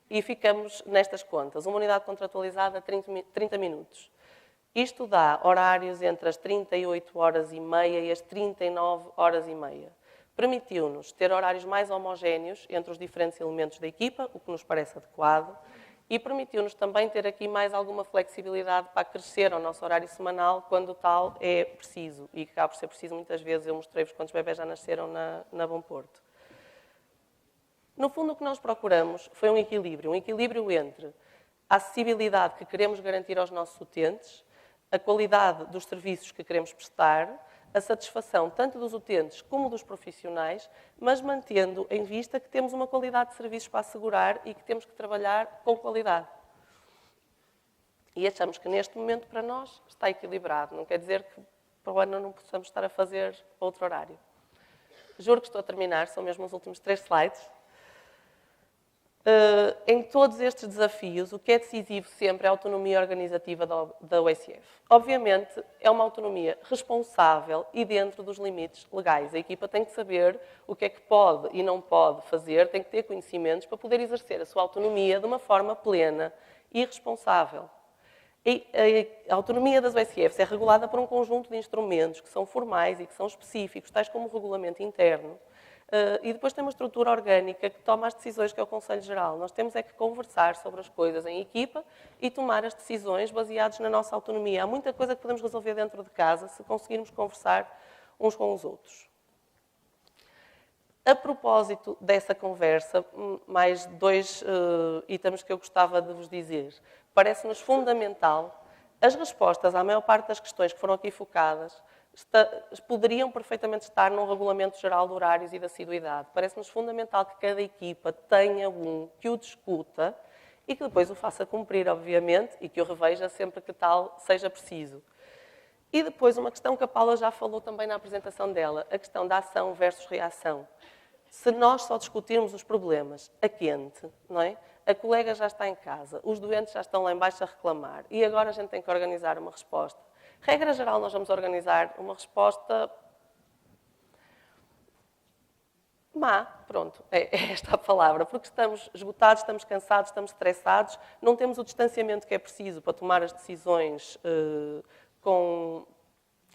E ficamos nestas contas. Uma unidade contratualizada, 30 minutos. Isto dá horários entre as 38 horas e meia e as 39 horas e meia. Permitiu-nos ter horários mais homogéneos entre os diferentes elementos da equipa, o que nos parece adequado, e permitiu-nos também ter aqui mais alguma flexibilidade para crescer ao nosso horário semanal quando tal é preciso. E que acaba por ser preciso muitas vezes. Eu mostrei-vos quantos bebés já nasceram na Bom Porto. No fundo, o que nós procuramos foi um equilíbrio entre a acessibilidade que queremos garantir aos nossos utentes, a qualidade dos serviços que queremos prestar, a satisfação tanto dos utentes como dos profissionais, mas mantendo em vista que temos uma qualidade de serviços para assegurar e que temos que trabalhar com qualidade. E achamos que neste momento para nós está equilibrado. Não quer dizer que para o ano não possamos estar a fazer outro horário. Juro que estou a terminar, são mesmo os últimos 3 slides. Em todos estes desafios, o que é decisivo sempre é a autonomia organizativa da USF. Obviamente, é uma autonomia responsável e dentro dos limites legais. A equipa tem que saber o que é que pode e não pode fazer, tem que ter conhecimentos para poder exercer a sua autonomia de uma forma plena e responsável. E a autonomia das USFs é regulada por um conjunto de instrumentos que são formais e que são específicos, tais como o regulamento interno. E depois tem uma estrutura orgânica que toma as decisões, que é o Conselho Geral. Nós temos é que conversar sobre as coisas em equipa e tomar as decisões baseadas na nossa autonomia. Há muita coisa que podemos resolver dentro de casa se conseguirmos conversar uns com os outros. A propósito dessa conversa, mais 2 itens que eu gostava de vos dizer. Parece-nos fundamental as respostas à maior parte das questões que foram aqui focadas poderiam perfeitamente estar num regulamento geral de horários e de assiduidade. Parece-nos fundamental que cada equipa tenha um que o discuta e que depois o faça cumprir, obviamente, e que o reveja sempre que tal seja preciso. E depois uma questão que a Paula já falou também na apresentação dela, a questão da ação versus reação. Se nós só discutirmos os problemas a quente, não é? A colega já está em casa, os doentes já estão lá em baixo a reclamar e agora a gente tem que organizar uma resposta. Regra geral, nós vamos organizar uma resposta má, pronto, é esta a palavra, porque estamos esgotados, estamos cansados, estamos estressados, não temos o distanciamento que é preciso para tomar as decisões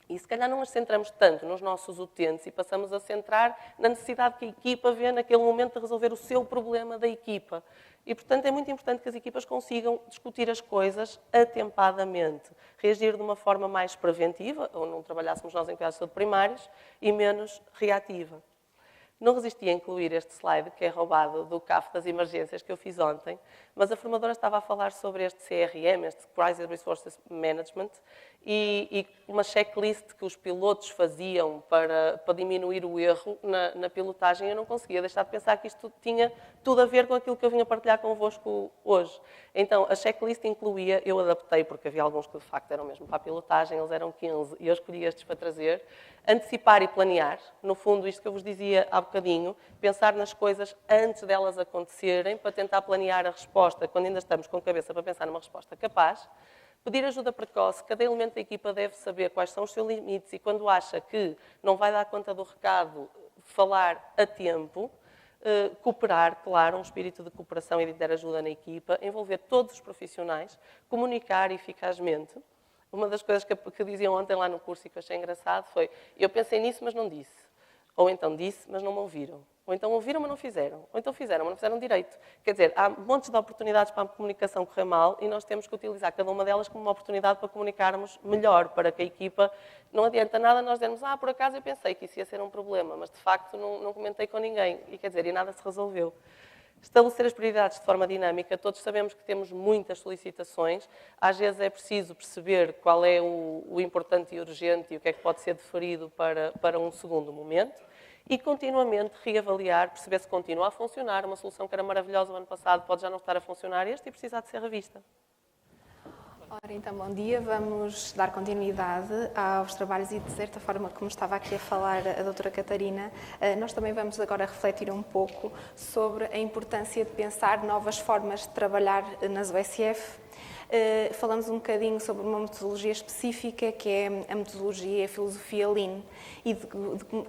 E se calhar não as centramos tanto nos nossos utentes e passamos a centrar na necessidade que a equipa vê naquele momento de resolver o seu problema da equipa. E, portanto, é muito importante que as equipas consigam discutir as coisas atempadamente, reagir de uma forma mais preventiva, ou não trabalhássemos nós em cuidados de saúde primários, e menos reativa. Não resisti a incluir este slide, que é roubado do CAF das emergências que eu fiz ontem, mas a formadora estava a falar sobre este CRM, este Crisis Resources Management, e uma checklist que os pilotos faziam para diminuir o erro na pilotagem. Eu não conseguia deixar de pensar que isto tinha tudo a ver com aquilo que eu vim a partilhar convosco hoje. Então, a checklist incluía, eu adaptei, porque havia alguns que de facto eram mesmo para a pilotagem, eles eram 15, e eu escolhi estes para trazer. Antecipar e planear, no fundo, isto que eu vos dizia há bocadinho, pensar nas coisas antes delas acontecerem, para tentar planear a resposta, quando ainda estamos com a cabeça para pensar numa resposta capaz. Pedir ajuda precoce, cada elemento da equipa deve saber quais são os seus limites e quando acha que não vai dar conta do recado, falar a tempo. Cooperar, claro, um espírito de cooperação e de dar ajuda na equipa, envolver todos os profissionais, comunicar eficazmente. Uma das coisas que diziam ontem lá no curso e que eu achei engraçado foi, eu pensei nisso, mas não disse. Ou então disse, mas não me ouviram. Ou então ouviram, mas não fizeram. Ou então fizeram, mas não fizeram direito. Quer dizer, há montes de oportunidades para a comunicação correr mal e nós temos que utilizar cada uma delas como uma oportunidade para comunicarmos melhor, para que a equipa... Não adianta nada nós dizermos, por acaso eu pensei que isso ia ser um problema, mas de facto não comentei com ninguém. E quer dizer, e nada se resolveu. Estabelecer as prioridades de forma dinâmica. Todos sabemos que temos muitas solicitações. Às vezes é preciso perceber qual é o importante e urgente e o que é que pode ser deferido para um segundo momento. E continuamente reavaliar, perceber se continua a funcionar. Uma solução que era maravilhosa o ano passado pode já não estar a funcionar e precisar de ser revista. Ora, então, bom dia. Vamos dar continuidade aos trabalhos e, de certa forma, como estava aqui a falar a doutora Catarina, nós também vamos agora refletir um pouco sobre a importância de pensar novas formas de trabalhar nas USF. Falamos um bocadinho sobre uma metodologia específica, que é a metodologia, a filosofia Lean, e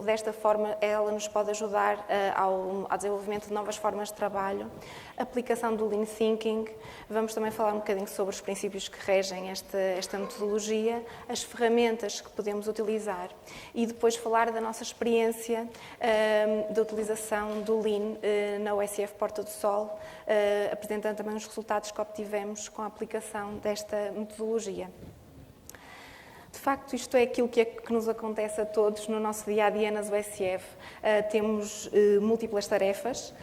desta forma ela nos pode ajudar ao desenvolvimento de novas formas de trabalho, aplicação do Lean Thinking. Vamos também falar um bocadinho sobre os princípios que regem esta metodologia, as ferramentas que podemos utilizar e depois falar da nossa experiência da utilização do Lean na USF Porta do Sol, apresentando também os resultados que obtivemos com a aplicação desta metodologia. De facto, isto é aquilo que nos acontece a todos no nosso dia-a-dia nas USF. Temos múltiplas tarefas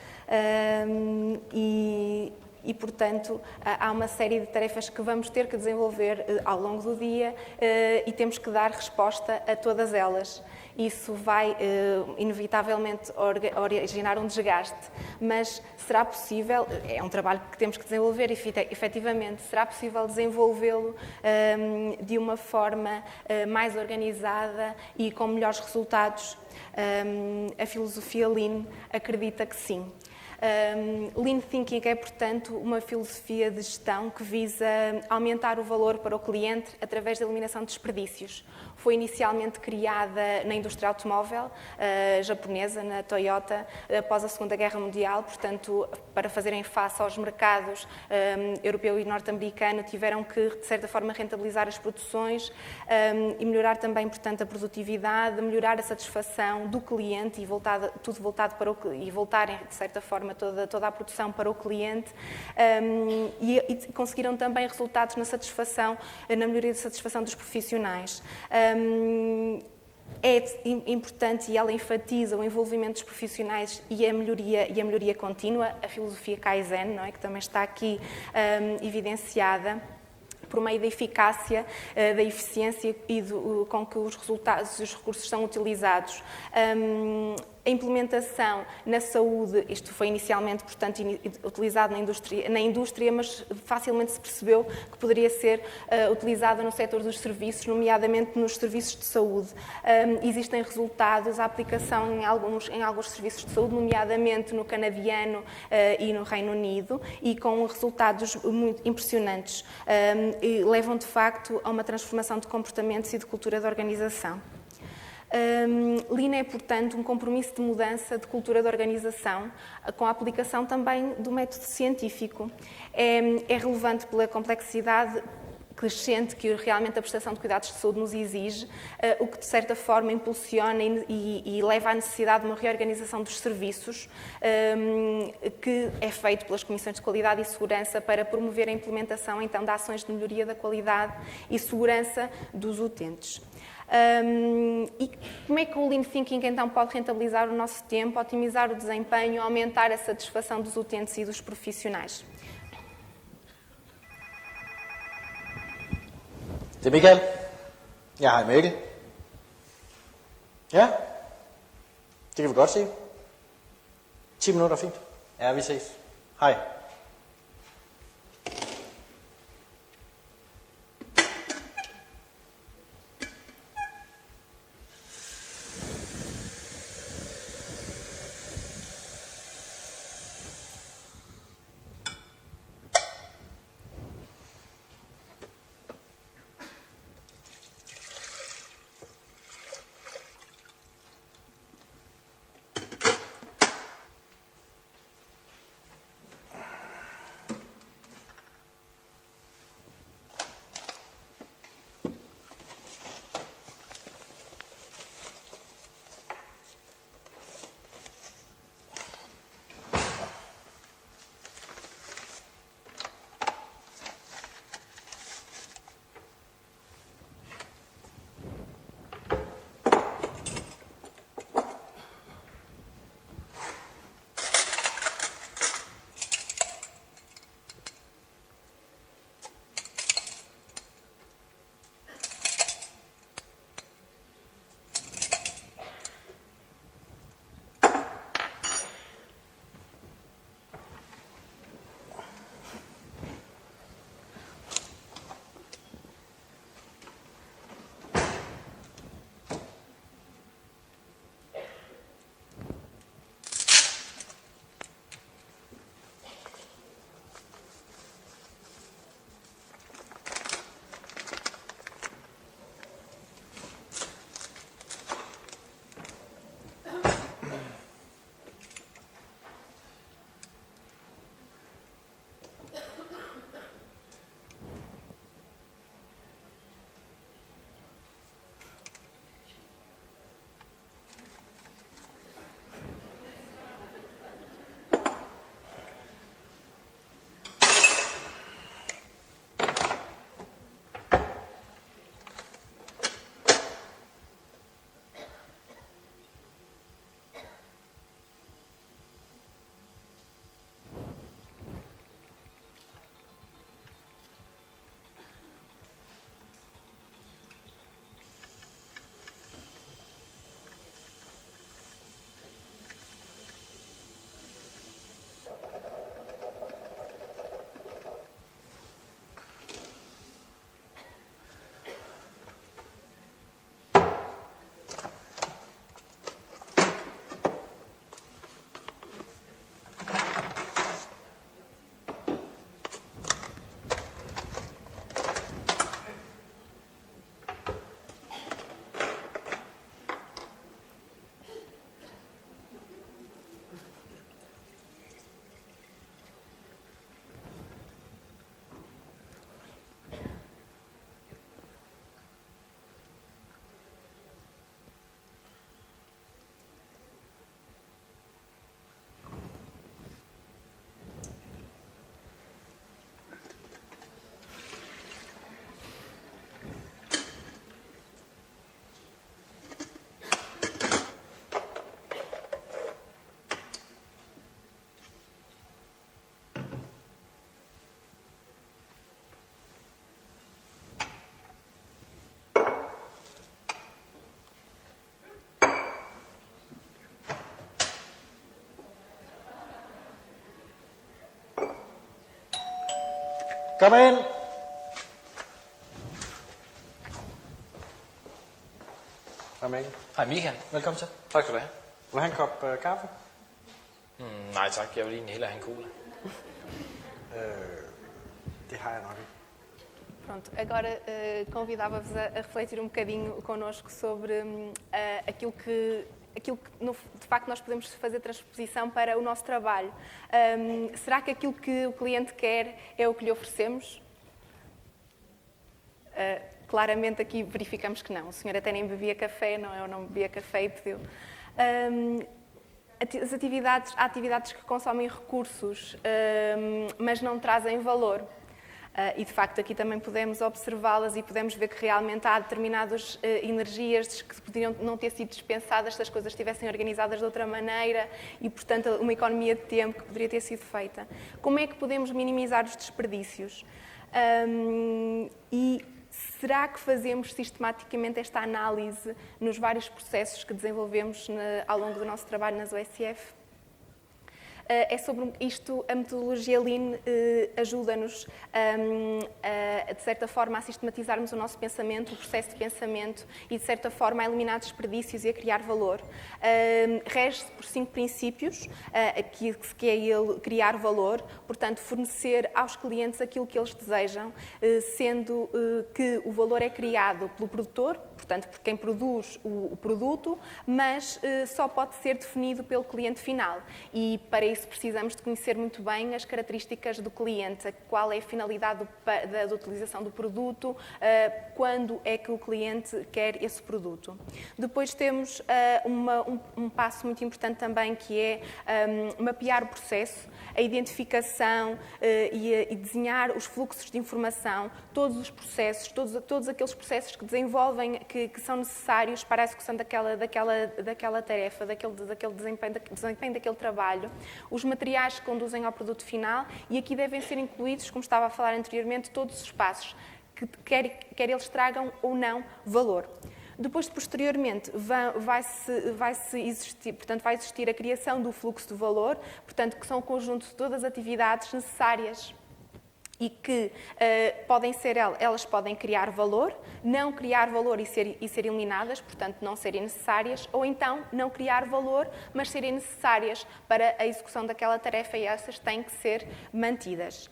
e, portanto, há uma série de tarefas que vamos ter que desenvolver ao longo do dia e temos que dar resposta a todas elas. Isso vai, inevitavelmente, originar um desgaste, mas será possível, é um trabalho que temos que desenvolver efetivamente, será possível desenvolvê-lo de uma forma mais organizada e com melhores resultados? A filosofia Lean acredita que sim. Lean Thinking é, portanto, uma filosofia de gestão que visa aumentar o valor para o cliente através da eliminação de desperdícios. Foi inicialmente criada na indústria automóvel japonesa, na Toyota, após a Segunda Guerra Mundial. Portanto, para fazerem face aos mercados europeu e norte-americano, tiveram que, de certa forma, rentabilizar as produções e melhorar também, portanto, a produtividade, melhorar a satisfação do cliente e tudo voltado para e voltarem, de certa forma, toda a produção para o cliente e conseguiram também resultados na satisfação, na melhoria da satisfação dos profissionais. É importante e ela enfatiza o envolvimento dos profissionais e a melhoria contínua, a filosofia Kaizen, não é? Que também está aqui evidenciada por meio da eficácia, da eficiência e com que os resultados e os recursos são utilizados. A implementação na saúde, isto foi inicialmente, portanto, utilizado na indústria, mas facilmente se percebeu que poderia ser utilizada no setor dos serviços, nomeadamente nos serviços de saúde. Existem resultados, a aplicação em alguns serviços de saúde, nomeadamente no canadiano e no Reino Unido, e com resultados muito impressionantes. E levam, de facto, a uma transformação de comportamentos e de cultura de organização. Lean é, portanto, um compromisso de mudança de cultura de organização, com a aplicação também do método científico. É relevante pela complexidade crescente que realmente a prestação de cuidados de saúde nos exige, o que de certa forma impulsiona e leva à necessidade de uma reorganização dos serviços, que é feito pelas Comissões de Qualidade e Segurança para promover a implementação então de ações de melhoria da qualidade e segurança dos utentes. E como é que o Lean Thinking então pode rentabilizar o nosso tempo, otimizar o desempenho, aumentar a satisfação dos utentes e dos profissionais? Det er Michael. Jeg har Mette. Ja, det kan vi godt se. 10 minutter er fint. Ja, vi ses. Hej. Come in. Hej Mikkel. Hej Michael. Velkommen til. Tak skal du have. Vil du have en kop kaffe? Nej tak, jeg vil egentlig hellere have en cola. Det har jeg nok ikke. Pronto, agora convidava-vos a refletir um bocadinho connosco sobre aquilo que de facto nós podemos fazer transposição para o nosso trabalho. Será que aquilo que o cliente quer é o que lhe oferecemos? Claramente aqui verificamos que não. O senhor até nem bebia café, não é? Eu não bebia café e pediu. Há atividades que consomem recursos, mas não trazem valor. E, de facto, aqui também podemos observá-las e podemos ver que realmente há determinadas energias que poderiam não ter sido dispensadas se as coisas estivessem organizadas de outra maneira e, portanto, uma economia de tempo que poderia ter sido feita. Como é que podemos minimizar os desperdícios? E será que fazemos sistematicamente esta análise nos vários processos que desenvolvemos ao longo do nosso trabalho nas OSF? É sobre isto, a metodologia Lean ajuda-nos, de certa forma, a sistematizarmos o nosso pensamento, o processo de pensamento e, de certa forma, a eliminar desperdícios e a criar valor. Rege-se por 5 princípios, que é ele criar valor, portanto, fornecer aos clientes aquilo que eles desejam, sendo que o valor é criado pelo produtor, portanto, por quem produz o produto, mas só pode ser definido pelo cliente final. E, para isso, precisamos de conhecer muito bem as características do cliente, qual é a finalidade da utilização do produto, quando é que o cliente quer esse produto. Depois temos um passo muito importante também, que é mapear o processo, a identificação e desenhar os fluxos de informação, todos os processos, todos aqueles processos que desenvolvem, que são necessários para a execução daquela tarefa, daquele desempenho daquele trabalho, os materiais que conduzem ao produto final, e aqui devem ser incluídos, como estava a falar anteriormente, todos os passos, que quer eles tragam ou não valor. Depois, posteriormente, vai existir a criação do fluxo de valor, portanto, que são o conjunto de todas as atividades necessárias e que elas podem criar valor, não criar valor e ser eliminadas, portanto, não serem necessárias, ou então não criar valor, mas serem necessárias para a execução daquela tarefa, e essas têm que ser mantidas.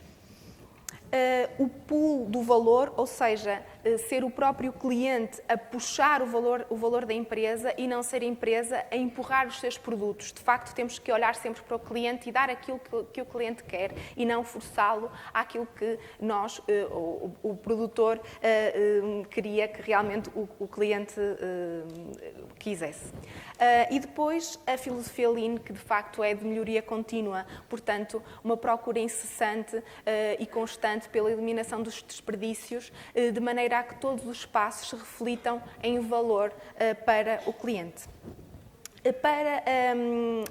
O pool do valor, ou seja, ser o próprio cliente a puxar o valor da empresa e não ser a empresa a empurrar os seus produtos. De facto, temos que olhar sempre para o cliente e dar aquilo que o cliente quer e não forçá-lo àquilo que nós, o produtor, queria que realmente o cliente quisesse. E depois a filosofia Lean, que de facto é de melhoria contínua, portanto, uma procura incessante e constante pela eliminação dos desperdícios, de maneira a que todos os passos se reflitam em valor para o cliente. Para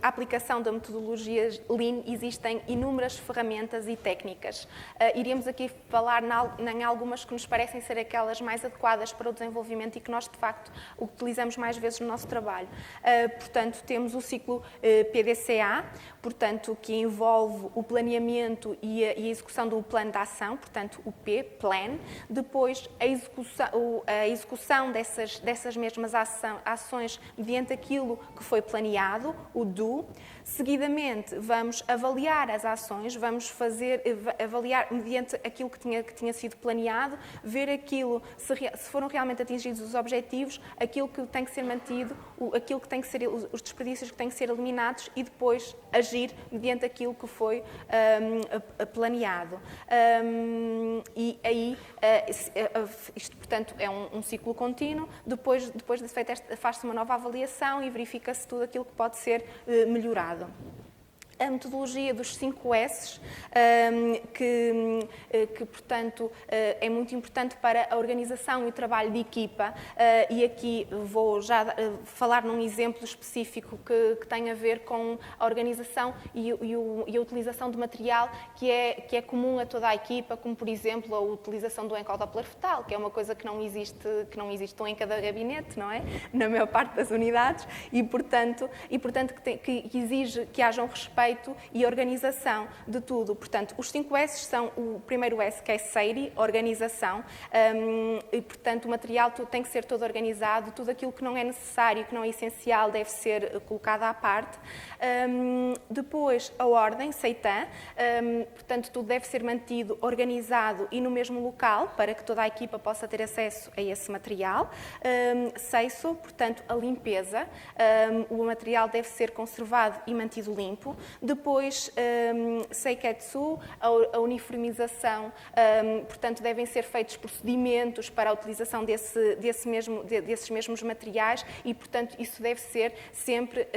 a aplicação da metodologia Lean existem inúmeras ferramentas e técnicas. Iremos aqui falar em algumas que nos parecem ser aquelas mais adequadas para o desenvolvimento e que nós, de facto, utilizamos mais vezes no nosso trabalho. Portanto, temos o ciclo PDCA, portanto, que envolve o planeamento e a execução do plano de ação, portanto, o P, Plan. Depois, a execução dessas mesmas ações mediante aquilo que foi planeado, o Do. Seguidamente, vamos avaliar as ações, vamos avaliar mediante aquilo que tinha sido planeado, ver aquilo, se foram realmente atingidos os objetivos, aquilo que tem que ser mantido, aquilo que tem que ser, os desperdícios que têm que ser eliminados, e depois agir mediante aquilo que foi planeado. E aí, isto, portanto, é um ciclo contínuo. Depois de feita faz-se uma nova avaliação e verifica-se tudo aquilo que pode ser melhorado. A metodologia dos 5 S's, que portanto, é muito importante para a organização e o trabalho de equipa, e aqui vou já falar num exemplo específico que tem a ver com a organização e a utilização de material que é comum a toda a equipa, como, por exemplo, a utilização do encodoppler fetal, que é uma coisa que não existe em cada gabinete, não é? Na maior parte das unidades, e portanto que exige que haja um respeito conceito e organização de tudo. Portanto, os 5 S são o primeiro S, que é SEIRI, organização, e, portanto, o material tem que ser todo organizado, tudo aquilo que não é necessário, que não é essencial, deve ser colocado à parte. Depois, a ordem, SEITAN, portanto, tudo deve ser mantido organizado e no mesmo local, para que toda a equipa possa ter acesso a esse material. SEISO, portanto, a limpeza, o material deve ser conservado e mantido limpo. Depois, Seiketsu, a uniformização, portanto, devem ser feitos procedimentos para a utilização desses mesmos materiais e, portanto, isso deve ser sempre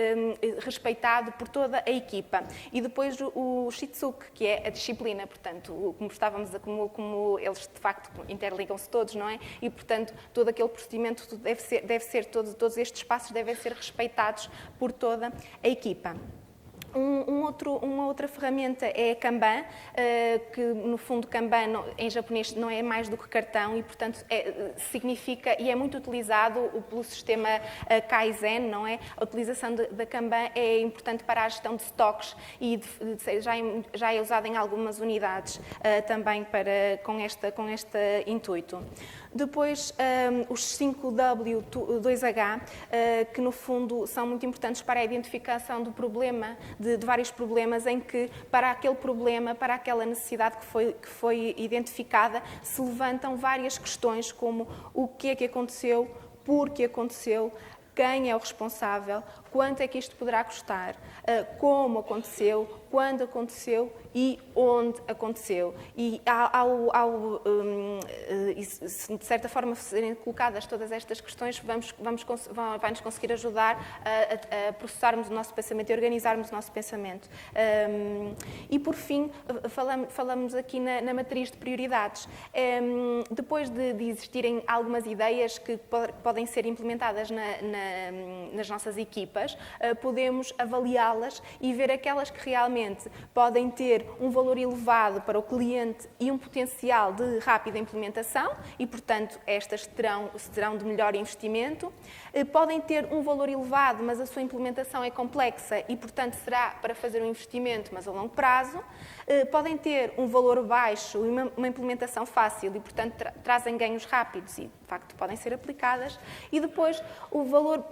respeitado por toda a equipa. E depois o Shitsuke, que é a disciplina, portanto, como eles de facto interligam-se todos, não é? E, portanto, todo aquele procedimento todos estes passos devem ser respeitados por toda a equipa. Uma outra ferramenta é Kanban, que no fundo Kanban em japonês não é mais do que cartão e, portanto, significa e é muito utilizado pelo sistema Kaizen, não é? A utilização da Kanban é importante para a gestão de estoques e já é usada em algumas unidades também com este intuito. Depois, os 5W, 2H, que no fundo são muito importantes para a identificação do problema, de vários problemas em que, para aquele problema, para aquela necessidade que foi identificada, se levantam várias questões como o que é que aconteceu, por que aconteceu, quem é o responsável, quanto é que isto poderá custar, como aconteceu, quando aconteceu e onde aconteceu. E de certa forma, serem colocadas todas estas questões, vai-nos conseguir ajudar a processarmos o nosso pensamento e organizarmos o nosso pensamento. E, por fim, falamos aqui na matriz de prioridades. Depois de existirem algumas ideias que podem ser implementadas nas nossas equipas, podemos avaliá-las e ver aquelas que realmente podem ter um valor elevado para o cliente e um potencial de rápida implementação e, portanto, estas serão de melhor investimento. Podem ter um valor elevado, mas a sua implementação é complexa e, portanto, será para fazer um investimento, mas a longo prazo. Podem ter um valor baixo e uma implementação fácil e, portanto, trazem ganhos rápidos e, de facto, podem ser aplicadas. E depois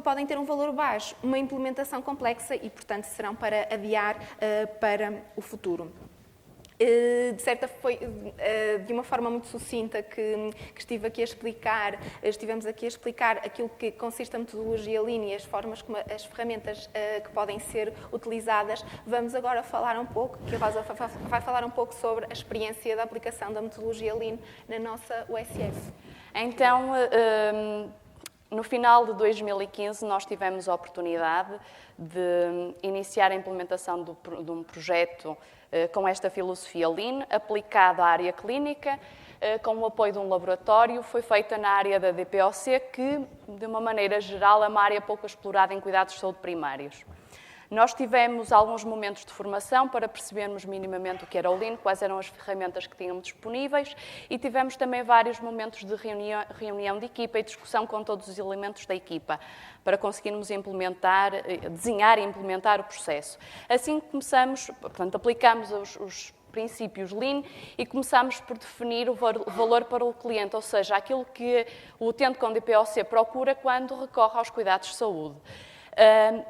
podem ter um valor baixo, uma implementação complexa e, portanto, serão para adiar para o futuro. De uma forma muito sucinta que estivemos aqui a explicar aquilo que consiste a metodologia Lean e as ferramentas que podem ser utilizadas. Vamos agora falar um pouco, que a Rosa vai falar um pouco sobre a experiência da aplicação da metodologia Lean na nossa USF. Então, no final de 2015, nós tivemos a oportunidade de iniciar a implementação de um projeto com esta filosofia Lean, aplicada à área clínica, com o apoio de um laboratório. Foi feita na área da DPOC, que, de uma maneira geral, é uma área pouco explorada em cuidados de saúde primários. Nós tivemos alguns momentos de formação para percebermos minimamente o que era o Lean, quais eram as ferramentas que tínhamos disponíveis e tivemos também vários momentos de reunião de equipa e discussão com todos os elementos da equipa para conseguirmos desenhar e implementar o processo. Assim começamos, portanto, aplicamos os princípios Lean e começamos por definir o valor para o cliente, ou seja, aquilo que o utente com DPOC procura quando recorre aos cuidados de saúde.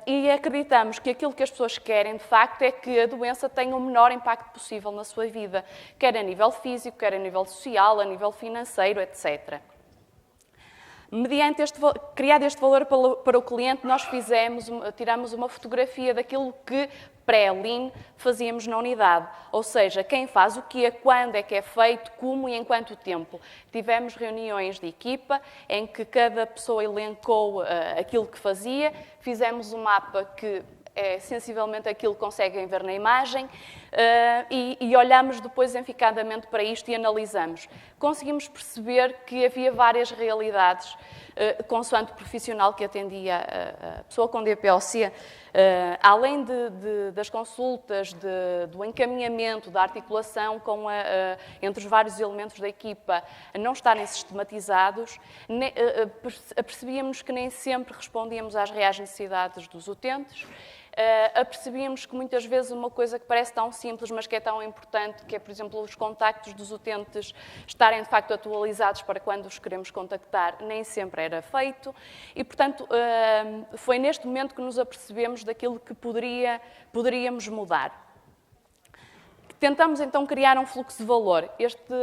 E acreditamos que aquilo que as pessoas querem, de facto, é que a doença tenha o menor impacto possível na sua vida, quer a nível físico, quer a nível social, a nível financeiro, etc. Mediante criado este valor para o cliente, nós tiramos uma fotografia daquilo que pré-Lean fazíamos na unidade, ou seja, quem faz o quê, quando é que é feito, como e em quanto tempo. Tivemos reuniões de equipa em que cada pessoa elencou aquilo que fazia, fizemos um mapa que é sensivelmente aquilo que conseguem ver na imagem e olhamos depois enficadamente para isto e analisamos. Conseguimos perceber que havia várias realidades consoante o profissional que atendia a pessoa com DPOC, além das consultas, do encaminhamento, da articulação entre os vários elementos da equipa não estarem sistematizados, percebíamos que nem sempre respondíamos às reais necessidades dos utentes, apercebíamos que muitas vezes uma coisa que parece tão simples, mas que é tão importante, que é, por exemplo, os contactos dos utentes estarem de facto atualizados para quando os queremos contactar, nem sempre era feito. E, portanto, foi neste momento que nos apercebemos daquilo que poderíamos mudar. Tentamos, então, criar um fluxo de valor.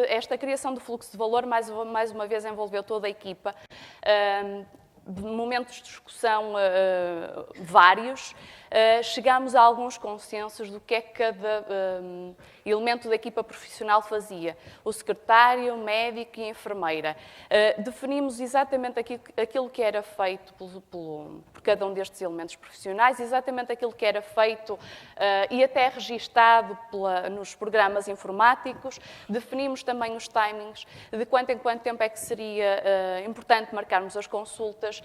Esta criação do fluxo de valor, mais uma vez, envolveu toda a equipa. Momentos de discussão vários, chegámos a alguns consensos do que é que cada elemento da equipa profissional fazia. O secretário, o médico e a enfermeira. Definimos exatamente aquilo que era feito por cada um destes elementos profissionais, exatamente aquilo que era feito e até registado nos programas informáticos. Definimos também os timings, de quanto em quanto tempo é que seria importante marcarmos as consultas,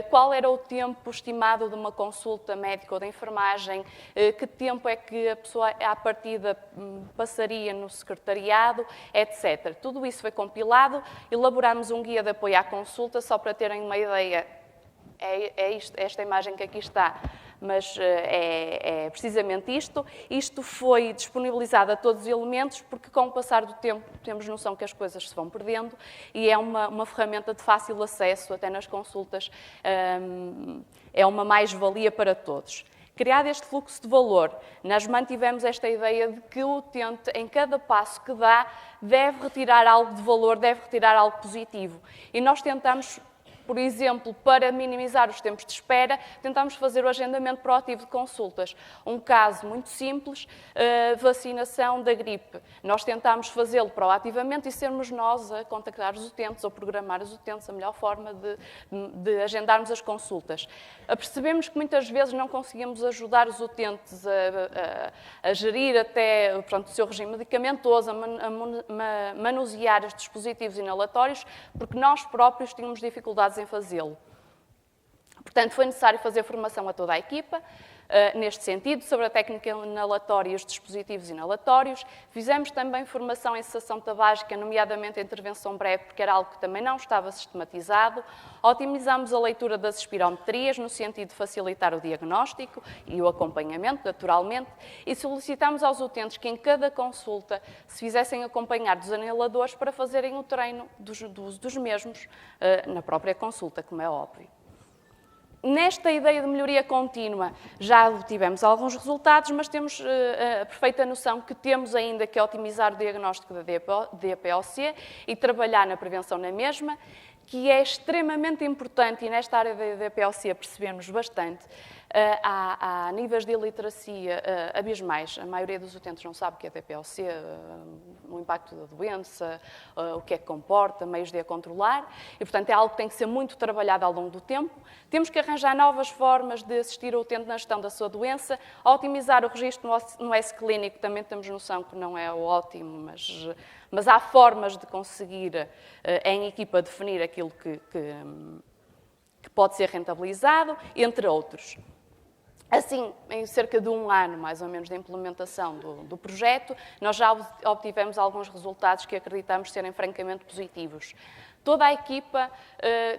qual era o tempo estimado de uma consulta médica ou de enfermagem, que tempo é que a pessoa, à partida, passaria no secretariado, etc. Tudo isso foi compilado, elaborámos um guia de apoio à consulta, só para terem uma ideia, esta imagem que aqui está, mas é precisamente isto. Isto foi disponibilizado a todos os elementos, porque com o passar do tempo temos noção que as coisas se vão perdendo e é uma ferramenta de fácil acesso, até nas consultas, é uma mais-valia para todos. Criado este fluxo de valor, nós mantivemos esta ideia de que o utente, em cada passo que dá, deve retirar algo de valor, deve retirar algo positivo. E nós tentamos, por exemplo, para minimizar os tempos de espera, tentamos fazer o agendamento proativo de consultas. Um caso muito simples, vacinação da gripe. Nós tentámos fazê-lo proativamente e sermos nós a contactar os utentes ou programar os utentes, a melhor forma de agendarmos as consultas. Percebemos que muitas vezes não conseguimos ajudar os utentes a gerir até o seu regime medicamentoso, a manusear os dispositivos inalatórios, porque nós próprios tínhamos dificuldades em fazê-lo. Portanto, foi necessário fazer formação a toda a equipa, neste sentido, sobre a técnica inalatória e os dispositivos inalatórios. Fizemos também formação em cessação tabágica, nomeadamente a intervenção breve, porque era algo que também não estava sistematizado. Otimizámos a leitura das espirometrias, no sentido de facilitar o diagnóstico e o acompanhamento, naturalmente, e solicitámos aos utentes que em cada consulta se fizessem acompanhar dos aniladores para fazerem o treino do uso dos mesmos na própria consulta, como é óbvio. Nesta ideia de melhoria contínua já obtivemos alguns resultados, mas temos a perfeita noção que temos ainda que otimizar o diagnóstico da DPOC e trabalhar na prevenção na mesma, que é extremamente importante, e nesta área da DPOC percebemos bastante, há níveis de iliteracia abismais. A maioria dos utentes não sabe o que é DPOC, o impacto da doença, o que é que comporta, meios de a controlar, e, portanto, é algo que tem que ser muito trabalhado ao longo do tempo. Temos que arranjar novas formas de assistir o utente na gestão da sua doença, otimizar o registro no S-Clínico, também temos noção que não é o ótimo, mas há formas de conseguir, em equipa, definir aquilo que pode ser rentabilizado, entre outros. Assim, em cerca de um ano, mais ou menos, de implementação do projeto, nós já obtivemos alguns resultados que acreditamos serem francamente positivos. Toda a equipa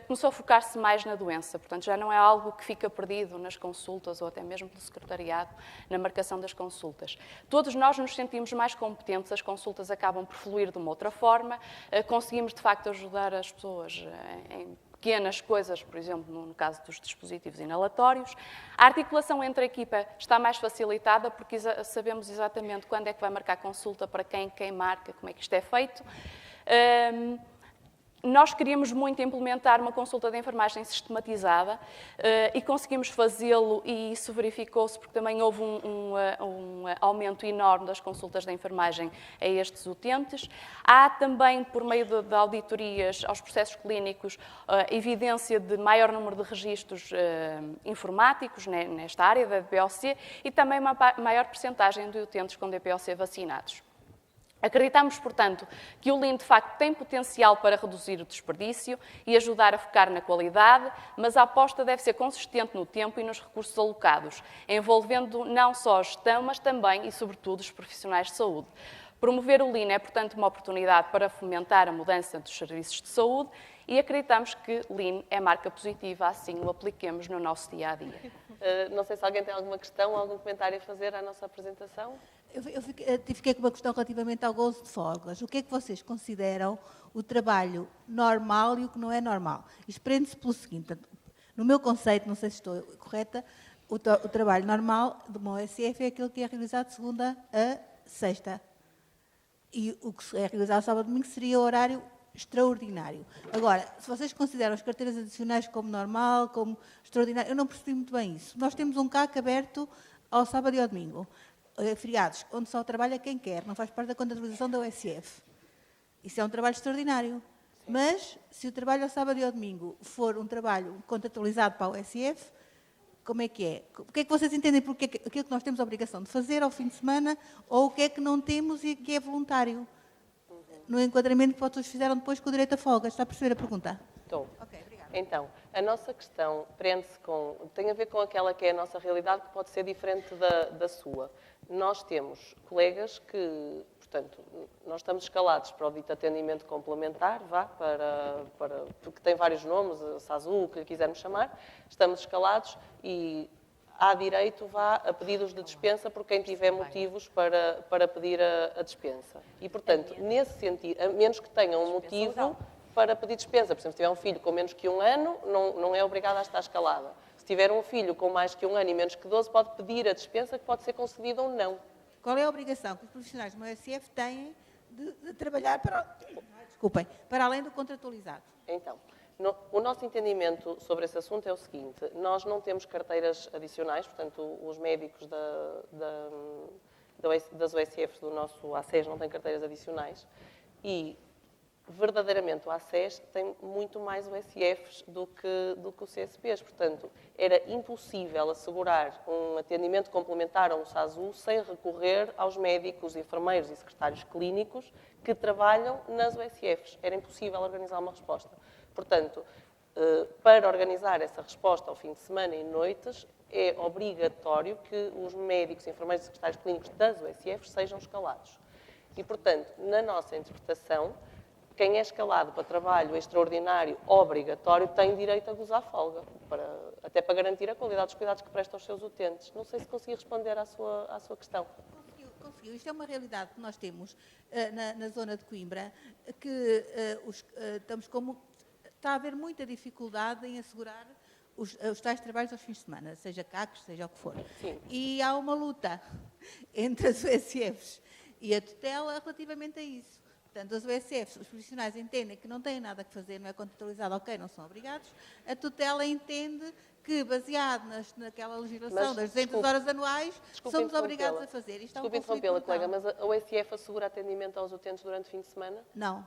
começou a focar-se mais na doença, portanto, já não é algo que fica perdido nas consultas ou até mesmo pelo secretariado, na marcação das consultas. Todos nós nos sentimos mais competentes, as consultas acabam por fluir de uma outra forma, conseguimos, de facto, ajudar as pessoas em pequenas coisas, por exemplo, no caso dos dispositivos inalatórios. A articulação entre a equipa está mais facilitada porque sabemos exatamente quando é que vai marcar consulta, para quem marca, como é que isto é feito. Nós queríamos muito implementar uma consulta de enfermagem sistematizada e conseguimos fazê-lo, e isso verificou-se porque também houve um aumento enorme das consultas de enfermagem a estes utentes. Há também, por meio de auditorias aos processos clínicos, evidência de maior número de registros informáticos nesta área da DPOC e também uma maior percentagem de utentes com DPOC vacinados. Acreditamos, portanto, que o Lean, de facto, tem potencial para reduzir o desperdício e ajudar a focar na qualidade, mas a aposta deve ser consistente no tempo e nos recursos alocados, envolvendo não só a gestão, mas também e, sobretudo, os profissionais de saúde. Promover o Lean é, portanto, uma oportunidade para fomentar a mudança dos serviços de saúde e acreditamos que Lean é marca positiva, assim o apliquemos no nosso dia-a-dia. Não sei se alguém tem alguma questão ou algum comentário a fazer à nossa apresentação. Eu fiquei com uma questão relativamente ao gozo de folgas. O que é que vocês consideram o trabalho normal e o que não é normal? Isto prende-se pelo seguinte, no meu conceito, não sei se estou correta, o trabalho normal de uma OSF é aquele que é realizado de segunda a sexta. E o que é realizado sábado e domingo seria o horário extraordinário. Agora, se vocês consideram as carteiras adicionais como normal, como extraordinário, eu não percebi muito bem isso. Nós temos um CAC aberto ao sábado e ao domingo. Feriados, onde só trabalha quem quer, não faz parte da contabilização da OSF. Isso é um trabalho extraordinário. Sim. Mas, se o trabalho ao sábado e ao domingo for um trabalho contratualizado para a OSF, como é que é? O que é que vocês entendem por aquilo que nós temos a obrigação de fazer ao fim de semana ou o que é que não temos e que é voluntário? No enquadramento que vocês fizeram depois com o direito a folgas. Está a perceber a pergunta? Estou. Ok, obrigada. Então, a nossa questão prende-se tem a ver com aquela que é a nossa realidade, que pode ser diferente da sua. Nós temos colegas que, portanto, nós estamos escalados para o dito atendimento complementar, porque tem vários nomes, SASU, o que lhe quisermos chamar, estamos escalados e há direito a pedidos de dispensa por quem tiver motivos para pedir a dispensa. E, portanto, nesse sentido, a menos que tenha um motivo para pedir dispensa. Por exemplo, se tiver um filho com menos que 1 ano, não é obrigado a estar escalada. Se tiver um filho com mais que 1 ano e menos que 12, pode pedir a dispensa, que pode ser concedida ou não. Qual é a obrigação que os profissionais de uma OSF têm de trabalhar para além do contratualizado? Então, o nosso entendimento sobre esse assunto é o seguinte: nós não temos carteiras adicionais, portanto, os médicos das OSFs do nosso ACES não têm carteiras adicionais e, verdadeiramente, o ACES tem muito mais OSFs do que o CSPs. Portanto, era impossível assegurar um atendimento complementar a um SASU sem recorrer aos médicos, enfermeiros e secretários clínicos que trabalham nas OSFs. Era impossível organizar uma resposta. Portanto, para organizar essa resposta ao fim de semana e noites, é obrigatório que os médicos, enfermeiros e secretários clínicos das OSFs sejam escalados. E, portanto, na nossa interpretação, quem é escalado para trabalho extraordinário obrigatório tem direito a gozar folga, até para garantir a qualidade dos cuidados que presta aos seus utentes. Não sei se consegui responder à sua questão. Conseguiu. Isto é uma realidade que nós temos na zona de Coimbra, que está a haver muita dificuldade em assegurar os tais trabalhos aos fins de semana, seja CACs, seja o que for. Sim. E há uma luta entre as OSFs e a tutela relativamente a isso. Portanto, as OSFs, os profissionais entendem que não têm nada que fazer, não é contratualizado, ok, não são obrigados. A tutela entende que, baseado naquela legislação das 200 horas anuais, somos obrigados a fazer. Desculpe interrompê-la, colega, mas a OSF assegura atendimento aos utentes durante o fim de semana? Não.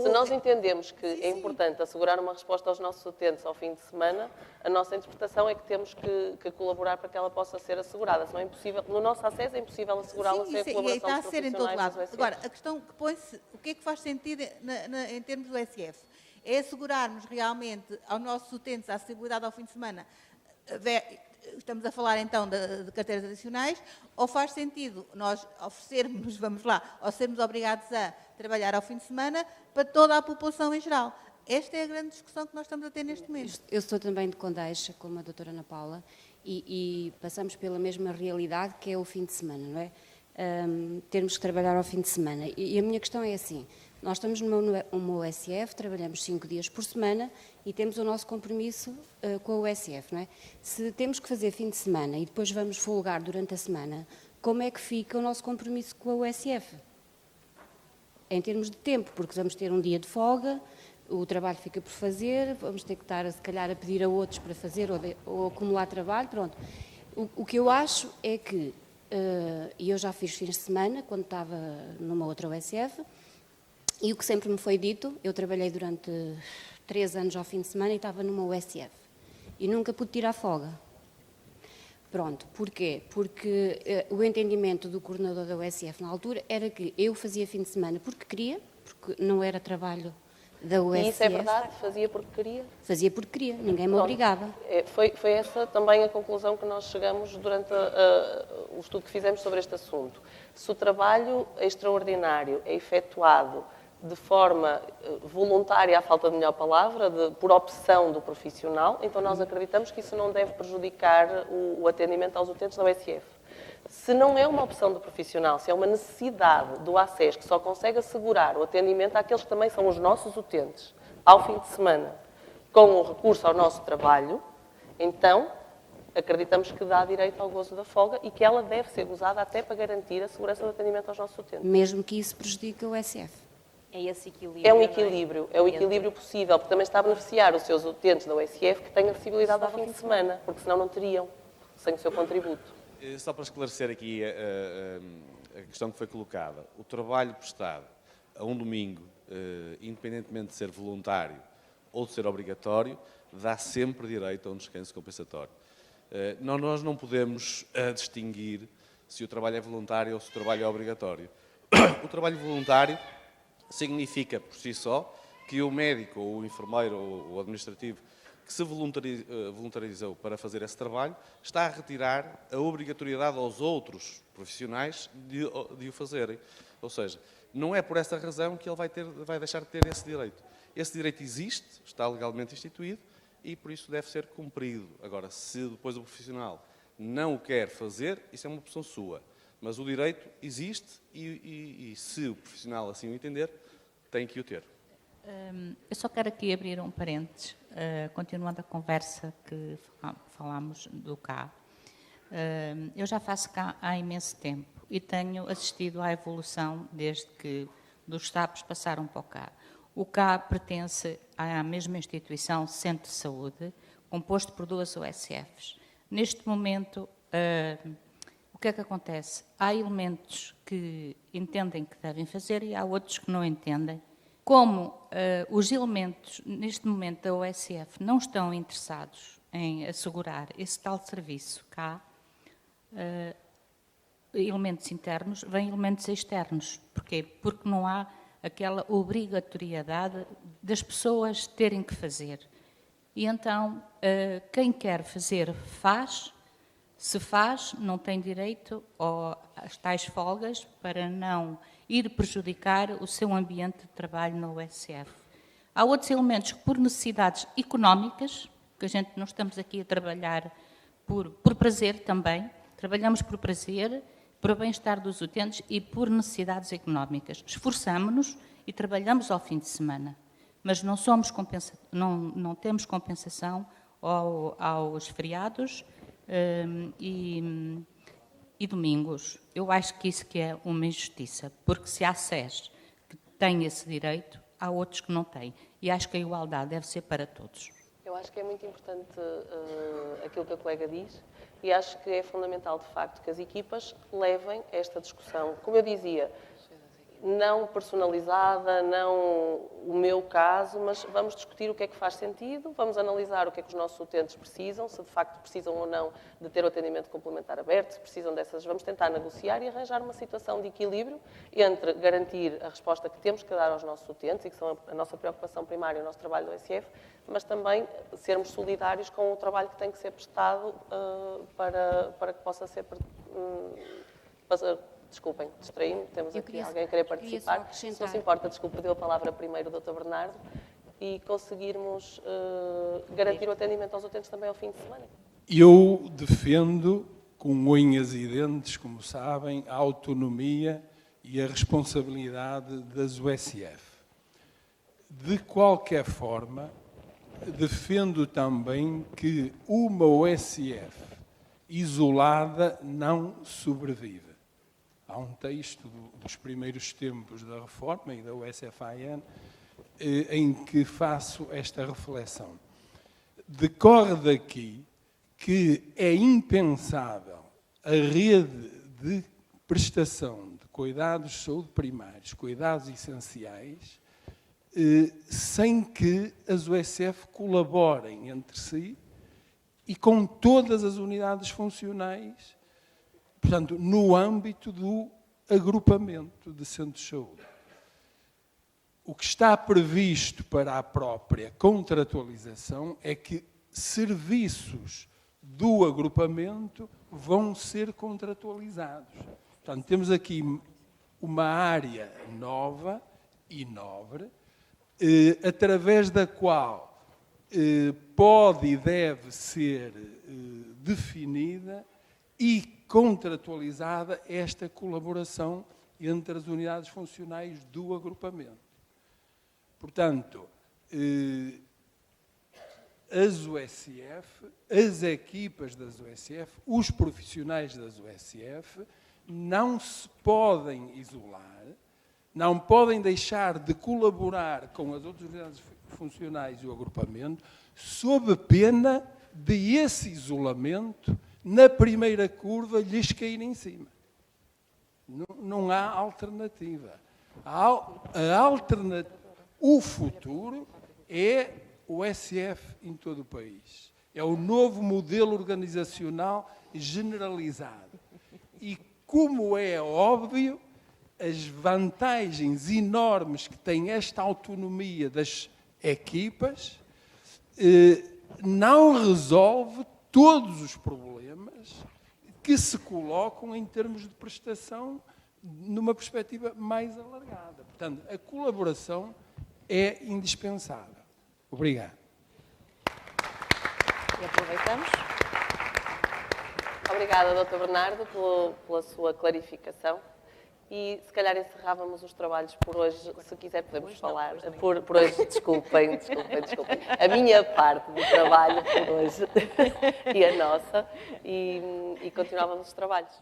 Se nós entendemos que é importante assegurar uma resposta aos nossos utentes ao fim de semana, a nossa interpretação é que temos que colaborar para que ela possa ser assegurada. Se não é impossível, no nosso acesso é impossível assegurá-la sem a colaboração está a dos ser em todo profissionais lado. Agora, a questão que põe-se, o que é que faz sentido em termos do SF? É assegurarmos realmente aos nossos utentes a acessibilidade ao fim de semana. Estamos a falar então de carteiras adicionais, ou faz sentido nós oferecermos, ou sermos obrigados a trabalhar ao fim de semana para toda a população em geral? Esta é a grande discussão que nós estamos a ter neste momento. Eu sou também de Condeixa, como a doutora Ana Paula, e passamos pela mesma realidade que é o fim de semana, não é? Termos que trabalhar ao fim de semana. E a minha questão é assim: nós estamos numa OSF, trabalhamos 5 dias por semana e temos o nosso compromisso com a OSF, não é? Se temos que fazer fim de semana e depois vamos folgar durante a semana, como é que fica o nosso compromisso com a OSF? Em termos de tempo, porque vamos ter um dia de folga, o trabalho fica por fazer, vamos ter que estar, se calhar, a pedir a outros para fazer ou acumular trabalho, pronto. O que eu acho é que, e eu já fiz fins de semana, quando estava numa outra OSF, e o que sempre me foi dito, eu trabalhei durante 3 anos ao fim de semana e estava numa OSF. E nunca pude tirar folga. Pronto, porquê? Porque o entendimento do coordenador da OSF na altura era que eu fazia fim de semana porque queria, porque não era trabalho da USF. E isso é verdade? Fazia porque queria? Fazia porque queria, ninguém me obrigava. Foi essa também a conclusão que nós chegamos durante o estudo que fizemos sobre este assunto. Se o trabalho extraordinário é efetuado de forma voluntária, à falta de melhor palavra, por opção do profissional, então nós acreditamos que isso não deve prejudicar o atendimento aos utentes da USF. Se não é uma opção do profissional, se é uma necessidade do ACES que só consegue assegurar o atendimento àqueles que também são os nossos utentes, ao fim de semana, com o recurso ao nosso trabalho, então acreditamos que dá direito ao gozo da folga e que ela deve ser gozada até para garantir a segurança do atendimento aos nossos utentes. Mesmo que isso prejudique o USF. É esse equilíbrio. É um equilíbrio, é o equilíbrio possível, porque também está a beneficiar os seus utentes da USF que têm acessibilidade ao fim de semana, porque senão não teriam, sem o seu contributo. Só para esclarecer aqui a questão que foi colocada, o trabalho prestado a um domingo, independentemente de ser voluntário ou de ser obrigatório, dá sempre direito a um descanso compensatório. Nós não podemos distinguir se o trabalho é voluntário ou se o trabalho é obrigatório. O trabalho voluntário significa, por si só, que o médico, ou o enfermeiro, ou o administrativo, que se voluntarizou para fazer esse trabalho, está a retirar a obrigatoriedade aos outros profissionais de o fazerem. Ou seja, não é por essa razão que ele vai deixar de ter esse direito. Esse direito existe, está legalmente instituído, e por isso deve ser cumprido. Agora, se depois o profissional não o quer fazer, isso é uma opção sua. Mas o direito existe e se o profissional assim o entender, tem que o ter. Eu só quero aqui abrir um parênteses, continuando a conversa que falámos do CA. Eu já faço CA há imenso tempo e tenho assistido à evolução desde que dos STAPs passaram para o CA. O CA pertence à mesma instituição, Centro de Saúde, composto por 2 USFs. Neste momento, o que é que acontece? Há elementos que entendem que devem fazer e há outros que não entendem. Como os elementos, neste momento, da USF não estão interessados em assegurar esse tal serviço cá, elementos internos, vêm elementos externos. Porquê? Porque não há aquela obrigatoriedade das pessoas terem que fazer. E então, quem quer fazer, faz. Se faz, não tem direito às tais folgas para não ir prejudicar o seu ambiente de trabalho na USF. Há outros elementos que, por necessidades económicas, que a gente não estamos aqui a trabalhar por prazer também, trabalhamos por prazer, por bem-estar dos utentes e por necessidades económicas. Esforçamo-nos e trabalhamos ao fim de semana, mas não temos compensação aos feriados e domingos. Eu acho que isso que é uma injustiça, porque se há SES que têm esse direito, há outros que não têm. E acho que a igualdade deve ser para todos. Eu acho que é muito importante aquilo que a colega diz e acho que é fundamental, de facto, que as equipas levem esta discussão. Como eu dizia, não personalizada, não o meu caso, mas vamos discutir o que é que faz sentido, vamos analisar o que é que os nossos utentes precisam, se de facto precisam ou não de ter o atendimento complementar aberto, se precisam dessas, vamos tentar negociar e arranjar uma situação de equilíbrio entre garantir a resposta que temos que dar aos nossos utentes e que são a nossa preocupação primária, o nosso trabalho do SF, mas também sermos solidários com o trabalho que tem que ser prestado para que possa ser... Desculpem, distraí-me, temos aqui alguém a querer participar. Se não se importa, desculpe, deu a palavra primeiro ao Dr. Bernardo e conseguirmos garantir o atendimento aos utentes também ao fim de semana. Eu defendo, com unhas e dentes, como sabem, a autonomia e a responsabilidade das USF. De qualquer forma, defendo também que uma USF isolada não sobrevive. Há um texto dos primeiros tempos da reforma e da USFAN em que faço esta reflexão. Decorre daqui que é impensável a rede de prestação de cuidados de saúde primários, cuidados essenciais, sem que as USF colaborem entre si e com todas as unidades funcionais, portanto, no âmbito do agrupamento de centros de saúde. O que está previsto para a própria contratualização é que serviços do agrupamento vão ser contratualizados. Portanto, temos aqui uma área nova e nobre, através da qual pode e deve ser definida e contratualizada esta colaboração entre as unidades funcionais do agrupamento. Portanto, as USF, as equipas das USF, os profissionais das USF, não se podem isolar, não podem deixar de colaborar com as outras unidades funcionais e o agrupamento, sob pena de esse isolamento, na primeira curva, lhes cair em cima. Não há alternativa. O futuro é o SF em todo o país. É o novo modelo organizacional generalizado. E, como é óbvio, as vantagens enormes que tem esta autonomia das equipas não resolve todos os problemas que se colocam em termos de prestação numa perspectiva mais alargada. Portanto, a colaboração é indispensável. Obrigado. E aproveitamos. Obrigada, Dr. Bernardo, pela sua clarificação. E se calhar encerrávamos os trabalhos por hoje, se quiser podemos falar. Por hoje, desculpem. A minha parte do trabalho por hoje e a nossa, e continuávamos os trabalhos.